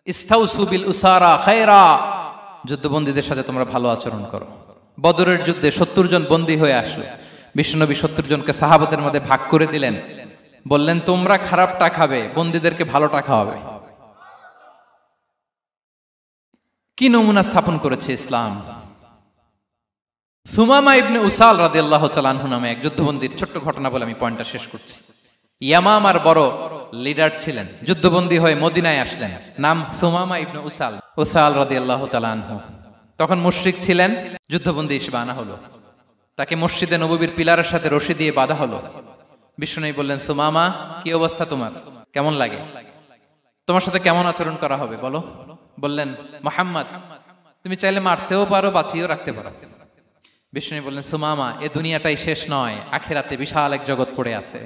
Speaker 1: ইস্তাউসু বিল উসারা খায়রা, যুদ্ধবন্দীদের সাথে তোমরা ভালো আচরণ করো। বদরের যুদ্ধে 70 জন বন্দী হয়ে আসলো। বিশ্বনবী 70 জনকে সাহাবাদের মধ্যে ভাগ করে দিলেন, বললেন তোমরা খারাপটা খাবে, বন্দীদেরকে ভালোটা খাওয়াবে। কি নমুনা স্থাপন করেছে ইসলাম। সুমামা ইবনে উসাল রাদিয়াল্লাহু তাআলা আনহু নামে এক যুদ্ধবন্দীর ছোট্ট ঘটনা বলে আমি পয়েন্টটা শেষ করছি। ইয়ামামার বড় লিডার ছিলেন, যুদ্ধবন্দী হয়ে মদিনায় আসলেন, নাম সুমামা ইবনে উসাল রাদিয়াল্লাহু তাআলা আনহু। তখন মুশরিক ছিলেন, যুদ্ধবন্দী হিসেবে আনা হলো। তাকে মসজিদে নববীর পিলারের সাথে রশি দিয়ে বাঁধা হলো। বিষ্ণু বললেন, সুমামা কি অবস্থা তোমার, কেমন লাগে, তোমার সাথে কেমন আচরণ করা হবে বলো। বললেন, মুহাম্মদ তুমি চাইলে মারতেও পারো, বাঁচিয়েও রাখতে পারো। বিষ্ণু বললেন, সুমামা এ দুনিয়াটাই শেষ নয়, আখিরাতে বিশাল এক জগৎ পড়ে আছে।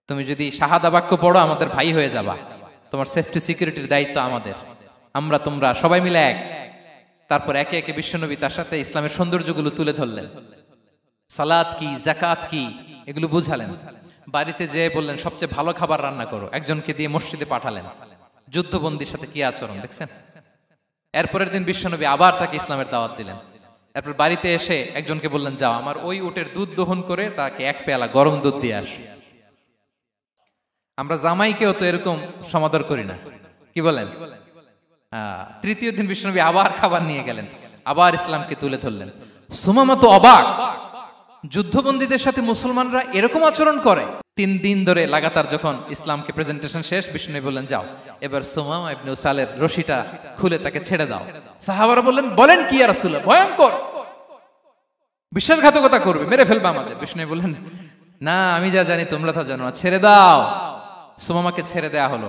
Speaker 1: তুমি যদি শাহাদা বাক্য পড়ো আমাদের ভাই হয়ে যাবা, তোমার সেফটি সিকিউরিটির দায়িত্ব আমাদের, আমরা তোমরা সবাই মিলে এক। তারপর একে একে বিশ্বনবী তার সাথে ইসলামের সৌন্দর্যগুলো তুলে ধরলেন, সালাত কি, যাকাত কি, এগুলো বুঝালেন। বাড়িতে যেয়ে বললেন সবচেয়ে ভালো খাবার রান্না করো, একজনকে দিয়ে মসজিদে পাঠালেন। যুদ্ধবন্দীর সাথে কি আচরণ দেখছেন। এরপরের দিন বিশ্বনবী আবার তাকে ইসলামের দাওয়াত দিলেন। এরপর বাড়িতে এসে একজনকে বললেন, যাও আমার ওই উটের দুধ দহন করে তাকে এক পেয়ালা গরম দুধ দিয়ে আস। আমরা জামাইকেও তো এরকম সমাদর করি না, কি বলেন। তৃতীয় দিন বিশ্বনবী আবার খাবার নিয়ে গেলেন, আবার ইসলামকে তুলে ধরলেন। সুমামা তো অবাক, যুদ্ধবন্দীদের সাথে মুসলমানরা এরকম আচরণ করে। 3 দিন ধরে লাগাতার যখন ইসলামকে প্রেজেন্টেশন শেষ, বিষ্ণু বললেন, যাও এবার সুমামা ইবনে উসালের রশিটা খুলে তাকে ছেড়ে দাও। সাহাবারা বললেন, বলেন কি ইয়া রাসূলুল্লাহ, ভয়ঙ্কর। বিশ্বাসঘাতকতা করবে, মেরে ফেলবে আমাদের। বিষ্ণু বললেন, না, আমি যা জানি তোমরা তা জানো না, ছেড়ে দাও। সুমামাকে ছেড়ে দেয়া হলো।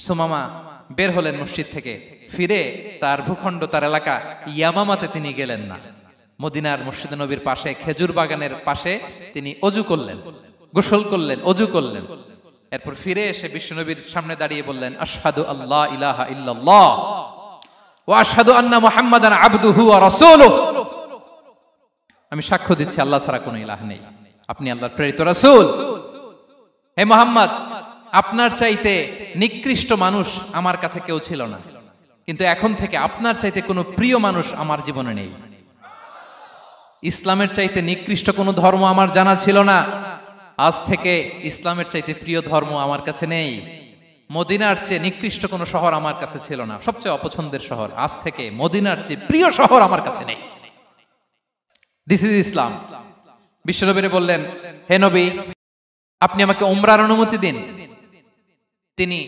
Speaker 1: সুমামা বের হলেন মসজিদ থেকে, ফিরে তার ভূখণ্ড, তার এলাকা ইয়ামামাতে তিনি গেলেন না। মদিনার মসজিদে নবীর পাশে খেজুর বাগানের পাশে তিনি অজু করলেন, গোসল করলেন, অজু করলেন। এরপর ফিরে এসে বিশ্বনবীর সামনে দাঁড়িয়ে বললেন, আশহাদু আল্লাহ ইলাহা ইল্লাল্লাহ ওয়া আশহাদু আন্না মুহাম্মাদান আবদুহু ওয়া রাসূলুহু। আমি সাক্ষ্য দিচ্ছি আল্লাহ ছাড়া কোনো ইলাহ নেই, আপনি আল্লাহর প্রেরিত রাসূল। হে মুহাম্মদ, আপনার চাইতে নিকৃষ্ট মানুষ আমার কাছে কেউ ছিল না, কিন্তু এখন থেকে আপনার চাইতে কোনো প্রিয় মানুষ আমার জীবনে নেই। ইসলামের চাইতে নিকৃষ্ট কোনো ধর্ম আমার জানা ছিল না, আজ থেকে ইসলামের চাইতে প্রিয় ধর্ম আমার কাছে নেই। মদিনার চেয়ে নিকৃষ্ট কোনো শহর আমার কাছে ছিল না, সবচেয়ে অপছন্দের শহর, আজ থেকে মদিনার চেয়ে প্রিয় শহর আমার কাছে নেই। দিস ইজ ইসলাম। বিশ্বনবী বললেন, হে নবী, আপনি আমাকে উমরার অনুমতি দিন। তিনি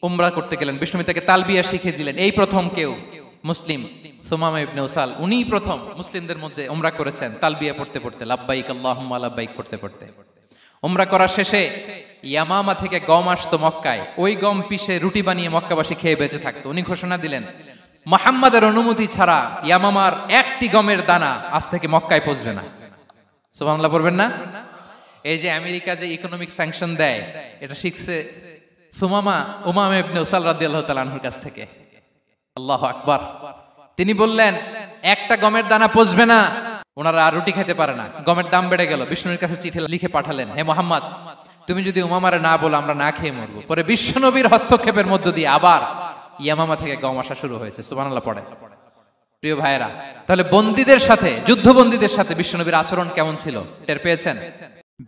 Speaker 1: উমরা করতে গেলেন। বিষ্ণু তাকে তালবিয়া শিখিয়ে দিলেন। এই প্রথম কেউ মুসলিম, সুমামা ইবনে উসাল, উনিই প্রথম মুসলিমদের মধ্যে উমরা করেছেন তালবিয়া পড়তে পড়তে, লাব্বাইক আল্লাহুম্মা লাব্বাইক পড়তে পড়তে। উমরা করা শেষে ইয়ামামা থেকে গম আসতো মক্কায়, ওই গম পিষে রুটি বানিয়ে মক্কাবাসী খেয়ে বেঁচে থাকতো। উনি ঘোষণা দিলেন, মুহাম্মাদের অনুমতি ছাড়া ইয়ামামার একটি গমের দানা আজ থেকে মক্কায় পৌঁছবে না। সুবহানাল্লাহ পড়বেন না? এই যে আমেরিকা যে ইকোনমিক স্যাংশন দেয়, এটা শিখছে সুমামা উমামা ইবনে উসাল রাদিয়াল্লাহু তাআলা আনহুর কাছ থেকে। আল্লাহু আকবার। তিনি বললেন, একটা গমের দানা পচবে না, ওনারা আর রুটি খেতে পারে না। গমের দাম বেড়ে গেল। বিষ্ণুর কাছে চিঠি লিখে পাঠালেন, হে মুহাম্মদ, তুমি যদি উমামারে না বলো আমরা না খেয়ে মরবো। পরে বিশ্বনবীর হস্তক্ষেপের মধ্য দিয়ে আবার ইয়ামামা থেকে গম আসা শুরু হয়েছে। সুবহানাল্লাহ পড়ে। প্রিয় ভাইয়েরা, তাহলে বন্দীদের সাথে, যুদ্ধবন্দীদের সাথে বিশ্বনবীর আচরণ কেমন ছিল টের পেয়েছেন?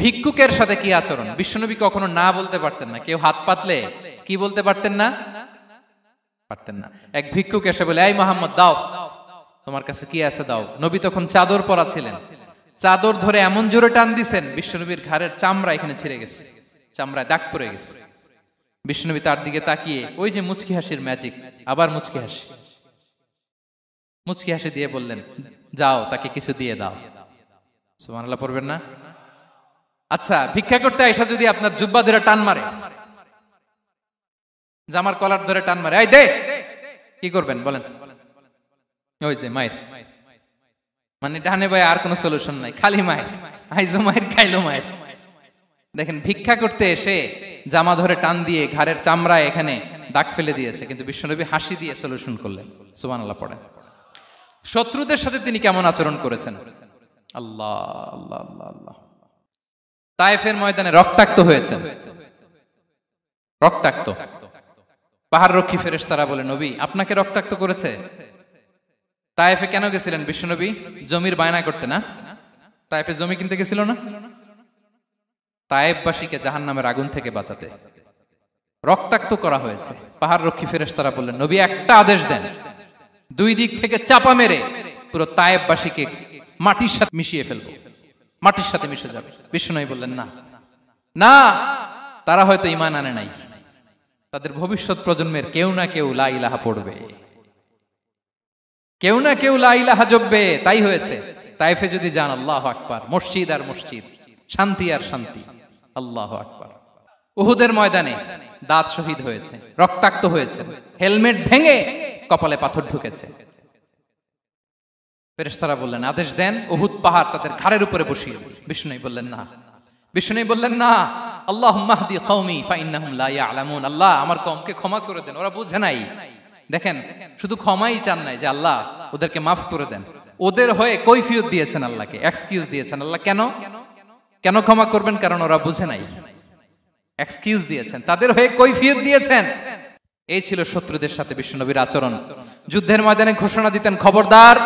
Speaker 1: ভিক্ষুকের সাথে কি আচরণ? বিশ্বনবী কখনো না বলতে পারতেন না। কেউ হাত পাতলে কি বলতে পারতেন না? পারতেন না। এক ভিক্ষুক এসে বলে, এই মুহাম্মদ দাও, তোমার কাছে কি আছে দাও। নবী তখন চাদর পরা ছিলেন। চাদর ধরে এমন জোরে টান দিছেন, বিশ্বনবীর ঘাড়ের চামড়া এখানে ছিঁড়ে গেছে, চামড়ায় দাগ পড়ে গেছে। বিশ্বনবী তার দিকে তাকিয়ে, ওই যে মুচকি হাসির ম্যাজিক, আবার মুচকি হাসি, মুচকি হাসি দিয়ে বললেন, যাও তাকে কিছু দিয়ে দাও। সুবহানাল্লাহ পড়বেন না? আচ্ছা, ভিক্ষা করতে আইসা যদি আপনার জুব্বা ধরে টান মারে, জামার কলার ধরে টান মারে, এই দে, কি করবেন বলেন? ওই যে মায়ের, মানে ডানে ভাই আর কোনো সলিউশন নাই, খালি মায়ের, আইজো মায়ের খাইলো মায়ের। দেখেন, ভিক্ষা করতে এসে জামা ধরে টান দিয়ে ঘাড়ের চামড়ায় এখানে দাগ ফেলে দিয়েছে, কিন্তু বিশ্বনবী হাসি দিয়ে সলিউশন করলেন। সুবহানাল্লাহ পড়ে। শত্রুদের সাথে তিনি কেমন আচরণ করেছেন? আল্লাহ আল্লাহ আল্লাহ আল্লাহ। তায়েফের ময়দানে রক্তাক্ত হয়েছেন, রক্তাক্ত। পাহাড় রক্ষী ফেরেশতারা বলে, নবী আপনাকে রক্তাক্ত করেছে? তায়েফে কেন গেছিলেন বিশ্বনবী? জমির বায়না করতে না? তায়েফে জমি কিনতে গেছিল না? তায়েফবাসীকে জাহান্নামের আগুন থেকে বাঁচাতে রক্তাক্ত করা হয়েছে। পাহাড় রক্ষী ফেরেশতারা বললেন, নবী একটা আদেশ দেন, দুই দিক থেকে চাপা মেরে পুরো তায়েফবাসীকে মাটির সাথে মিশিয়ে ফেলবো, মাটির সাথে মিশে যাবে। বিশ্বনবী বললেন, না না, তারা হয়তো ঈমান আনে নাই, তাদের ভবিষ্যৎ প্রজন্মের কেউ না কেউ লা ইলাহা পড়বে, কেউ না কেউ লা ইলাহা জপবে। তাই হয়েছে। তায়েফে যদি যান, আল্লাহু আকবার, মসজিদ আর মসজিদ, শান্তি আর শান্তি। আল্লাহু আকবার। উহুদের ময়দানে দাঁত শহীদ হয়েছে, রক্তাক্ত হয়েছে, হেলমেট ভেঙে কপালে পাথর ঢুকেছে। ফেরেশতারা বললেন, আদেশ দেন, উহুদ পাহাড় তাদের ঘাড়ের উপরে বসিয়ে দেন। বিষ্ণু বললেন, না। বিষ্ণু বললেন, না, আল্লাহুম্মা হদি কওমি ফাইন্নাহুম লা ইয়ালামুন। আল্লাহ আমার কওমকে ক্ষমা করে দেন, ওরা বুঝে নাই। দেখেন, শুধু ক্ষমাই চান নাই যে আল্লাহ ওদেরকে মাফ করে দেন, ওদের হয়ে কৈফিয়ত দিয়েছেন আল্লাহকে, এক্সকিউজ দিয়েছেন। আল্লাহ কেন কেন ক্ষমা করবেন? কারণ ওরা বুঝে নাই। এক্সকিউজ দিয়েছেন, তাদের হয়ে কৈফিয়ত দিয়েছেন। এই ছিল শত্রুদের সাথে বিশ্বনবীর আচরণ। যুদ্ধের ময়দানে ঘোষণা দিতেন, খবরদার,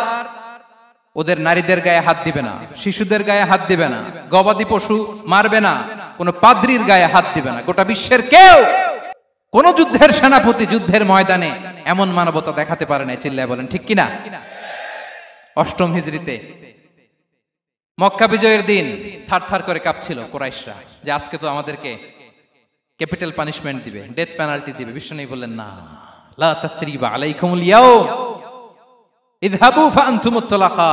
Speaker 1: ওদের নারীদের গায়ে হাত দিবে না, শিশুদের গায়ে হাত দিবে না, গবাদি পশু মারবে না, কোন পাদ্রীর গায়ে হাত দিবে না। গোটা বিশ্বের কেউ, কোন যুদ্ধের সেনাপতি যুদ্ধের ময়দানে এমন মানবতা দেখাতে পারে না। চিল্লায় বলেন ঠিক কিনা? অষ্টম হিজরিতে মক্কা বিজয়ের দিন থারথার করে কাঁপছিল কুরাইশরা, যে আজকে তো আমাদেরকে ক্যাপিটাল পানিশমেন্ট দিবে, ডেথ পেনাল্টি দিবে। বিশ্বনবী বললেন, না, লা তাসরিবা আলাইকুমুল ইয়াউম ইযহাবু ফাআনতুমুত তালাকা।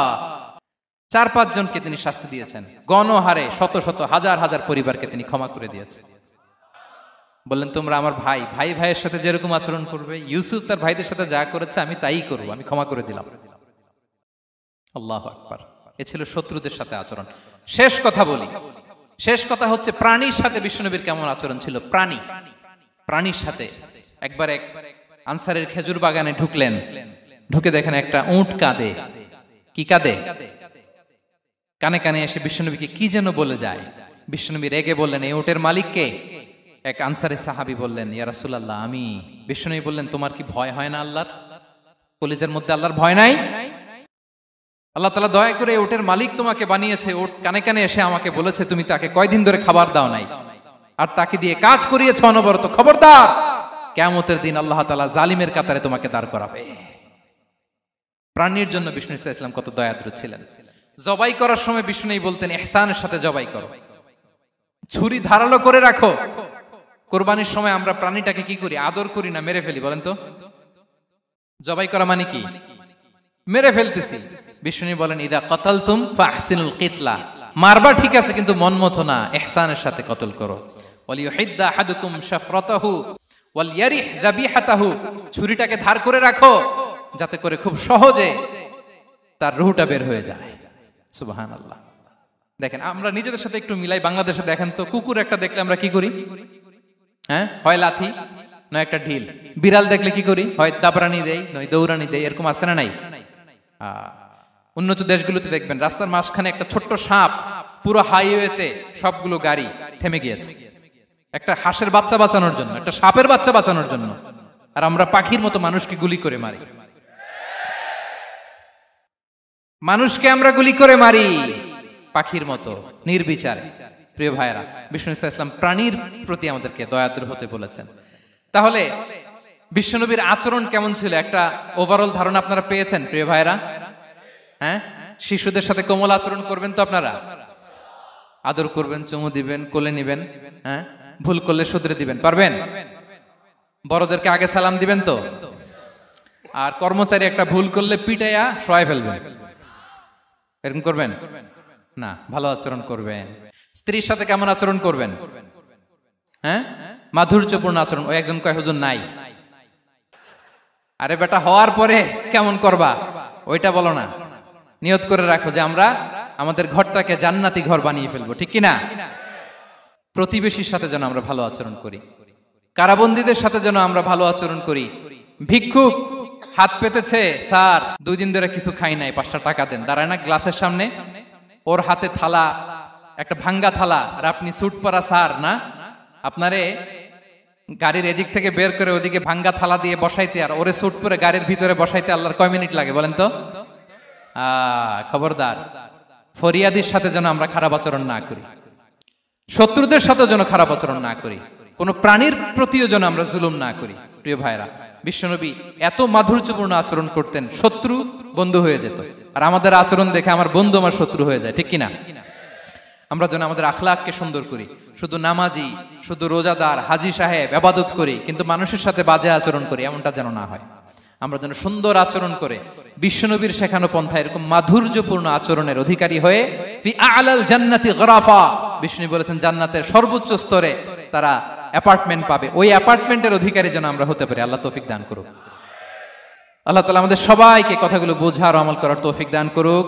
Speaker 1: 4-5 জনকে তিনি শাস্তি দিয়েছেন, গণহারে শত শত হাজার হাজার পরিবারকে তিনি ক্ষমা করে দিয়েছেন। বললেন তোমরা আমার ভাই, ভাই ভাইয়ের সাথে যেরকম আচরণ করবে, ইউসুফ তার ভাইদের সাথে যা করেছে আমি তাই করবো, আমি ক্ষমা করে দিলাম। আল্লাহু আকবার। এ ছিল শত্রুদের সাথে আচরণ। শেষ কথা বলি, শেষ কথা হচ্ছে প্রাণীর সাথে বিশ্বনবীর কেমন আচরণ ছিল। প্রাণীর সাথে একবার এক আনসারের খেজুর বাগানে ঢুকলেন, ঢুকে দেখেন একটা উট কাঁদে। কি কাঁদে? কানে কানে এসে বিশ্বনবীকে কি যেন বলে যায়। বিশ্বনবী রেগে বললেন, এই উটের মালিক কে? এক আনসারী সাহাবী বললেন, ইয়া রাসূলুল্লাহ আমি। বিশ্বনবী বললেন, তোমার কি ভয় হয় না আল্লাহর? কলিজার মধ্যে আল্লাহর ভয় নাই? আল্লাহ তাআলা দয়া করে উটের মালিক তোমাকে বানিয়েছে, উট কানে কানে এসে আমাকে বলেছে তুমি তাকে কয়দিন ধরে খাবার দাও নাই, আর তাকে দিয়ে কাজ করিয়েছে অনবরত। খবরদার, কিয়ামতের দিন আল্লাহ তাআলা জালিমের কাতারে তোমাকে দাঁড় করাবে। প্রাণীর জন্য বিষ্ণু ইসা ইসলাম কত দয়াদ্র ছিলেন। জবাই করার সময় বিষ্ণু বলতেন, ইহসানের সাথে জবাই করো, ছুরি ধারালো করে রাখো। কোরবানির সময় আমরা প্রাণীটাকে কি করি? আদর করি না, মেরে ফেলি। বলেন তো, জবাই করা মানে কি? মেরে ফেলতেছি। বিষ্ণু বলেন, ইদা কাতালতুম ফাহসিনুল কিতলা, মারবা ঠিক আছে কিন্তু মন মতো না, ইহসানের সাথে কতল করো। ওয়ালিয়ুহিদ্দা আহাদুকুম শাফরাতাহু ওয়ালইয়ারিহ যাবিহাতাহু, ছুরিটাকে ধার করে রাখো যাতে করে খুব সহজে তার রূহটা বের হয়ে যায়। সুবহানাল্লাহ। দেখেন আমরা নিজেদের সাথে একটু মিলাই। বাংলাদেশে দেখেন তো, কুকুর একটা দেখলে আমরা কি করি? হ্যাঁ, হয় লাথি নয় একটা ঢিল। বিড়াল দেখলে কি করি? হয় দাবরানি দেই নয় দৌড়ানি দেই। এরকম আছে না নাই? উন্নত দেশগুলোতে দেখবেন রাস্তার মাঝখানে একটা ছোট্ট সাপ, পুরো হাইওয়েতে সবগুলো গাড়ি থেমে গিয়েছে একটা হাঁসের বাচ্চা বাঁচানোর জন্য, একটা সাপের বাচ্চা বাঁচানোর জন্য। আর আমরা পাখির মতো মানুষকে গুলি করে মারি। মানুষকে আমরা গুলি করে মারি পাখির মতো নির্বিচারে। প্রিয় ভাইরা, বিষ্ণু ইসলাম প্রাণীর প্রতি আমাদেরকে দয়াদ্র হতে বলেছেন। তাহলে বিশ্বনবীর আচরণ কেমন ছিল একটা ওভারঅল ধারণা আপনারা পেয়েছেন প্রিয় ভাইরা? হ্যাঁ, শিশুদের সাথে কোমল আচরণ করবেন তো আপনারা? আদর করবেন, চুমু দিবেন, কোলে নিবেন। হ্যাঁ, ভুল করলে শুধরে দিবেন, পারবেন? বড়দেরকে আগে সালাম দিবেন তো? আর কর্মচারী একটা ভুল করলে পিটাইয়া শোয়ায় ফেলবেন, এরকম করবেন না? ভালো আচরণ করবেন। স্ত্রীর সাথে কেমন আচরণ করবেন? হ্যাঁ, মাধুর্যপূর্ণ আচরণ। ওই একজন কয় হুজুর নাই। আরে বেটা, হওয়ার পরে কেমন করবা ওইটা বলো না। নিয়ত করে রাখো যে আমরা আমাদের ঘরটাকে জান্নাতি ঘর বানিয়ে ফেলবো, ঠিক কিনা? প্রতিবেশীর সাথে যেন আমরা ভালো আচরণ করি, কারাবন্দীদের সাথে যেন আমরা ভালো আচরণ করি। ভিক্ষুক হাত পেতেছে, স্যার 2 দিন ধরে কিছু খাই নাই, 5টা টাকা দেন। দাঁড়ায় না গ্লাসের সামনে, ওর হাতে থালা, একটা ভাঙ্গা থালা, আর আপনি স্যুট পরা স্যার না, আপনারে গাড়ির এদিক থেকে বের করে ওদিকে ভাঙ্গা থালা দিয়ে বসাইতে আর ওরে স্যুট পরে গাড়ির ভিতরে বসাইতে আল্লাহর কয় মিনিট লাগে বলেন তো? খবরদার, ফরিয়াদির সাথে যেন আমরা খারাপ আচরণ না করি, শত্রুদের সাথে যেন খারাপ আচরণ না করি, কোন প্রাণীর প্রতিও যেন আমরা জুলুম না করি। প্রিয় ভাইরা, বিশ্বনবী এত মাধুর্যপূর্ণ আচরণ করতেন, শত্রু বন্ধু হয়ে যেত। আর আমাদের আচরণ দেখে আমার বন্ধু আমার শত্রু হয়ে যায়, ঠিক কিনা? আমরা যেন আমাদের আখলাককে সুন্দর করি। শুধু নামাজি, শুধু রোজাদার, হাজি সাহেব ইবাদত করি কিন্তু মানুষের সাথে বাজে আচরণ করি, এমনটা যেন না হয়। আমরা যেন সুন্দর আচরণ করে বিশ্বনবীর শেখানো পন্থা এরকম মাধুর্যপূর্ণ আচরণের অধিকারী হয়ে ফি আ'লাল জান্নাতি গরাফা, বিষ্ণু বলেছেন জান্নাতের সর্বোচ্চ স্তরে তারা অ্যাপার্টমেন্ট পাবে। ওই অ্যাপার্টমেন্টের অধিকারী যেন আমরা হতে পারি। আল্লাহ তৌফিক দান করুক। আল্লাহ তাআলা আমাদের সবাইকে কথাগুলো বোঝার ও আমল করার তৌফিক দান করুক।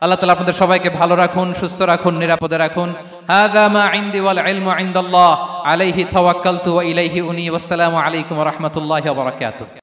Speaker 1: আল্লাহ তাআলা আপনাদের সবাইকে ভালো রাখুন, সুস্থ রাখুন, নিরাপদে রাখুন। হাযা মা ইনদি ওয়াল ইলমু ইনদাল্লাহ আলাইহি তাওয়াক্কালতু ওয়া ইলাইহি উনী। ওয়াসসালামু আলাইকুম ওয়া রাহমাতুল্লাহি ওয়া বারাকাতুহু।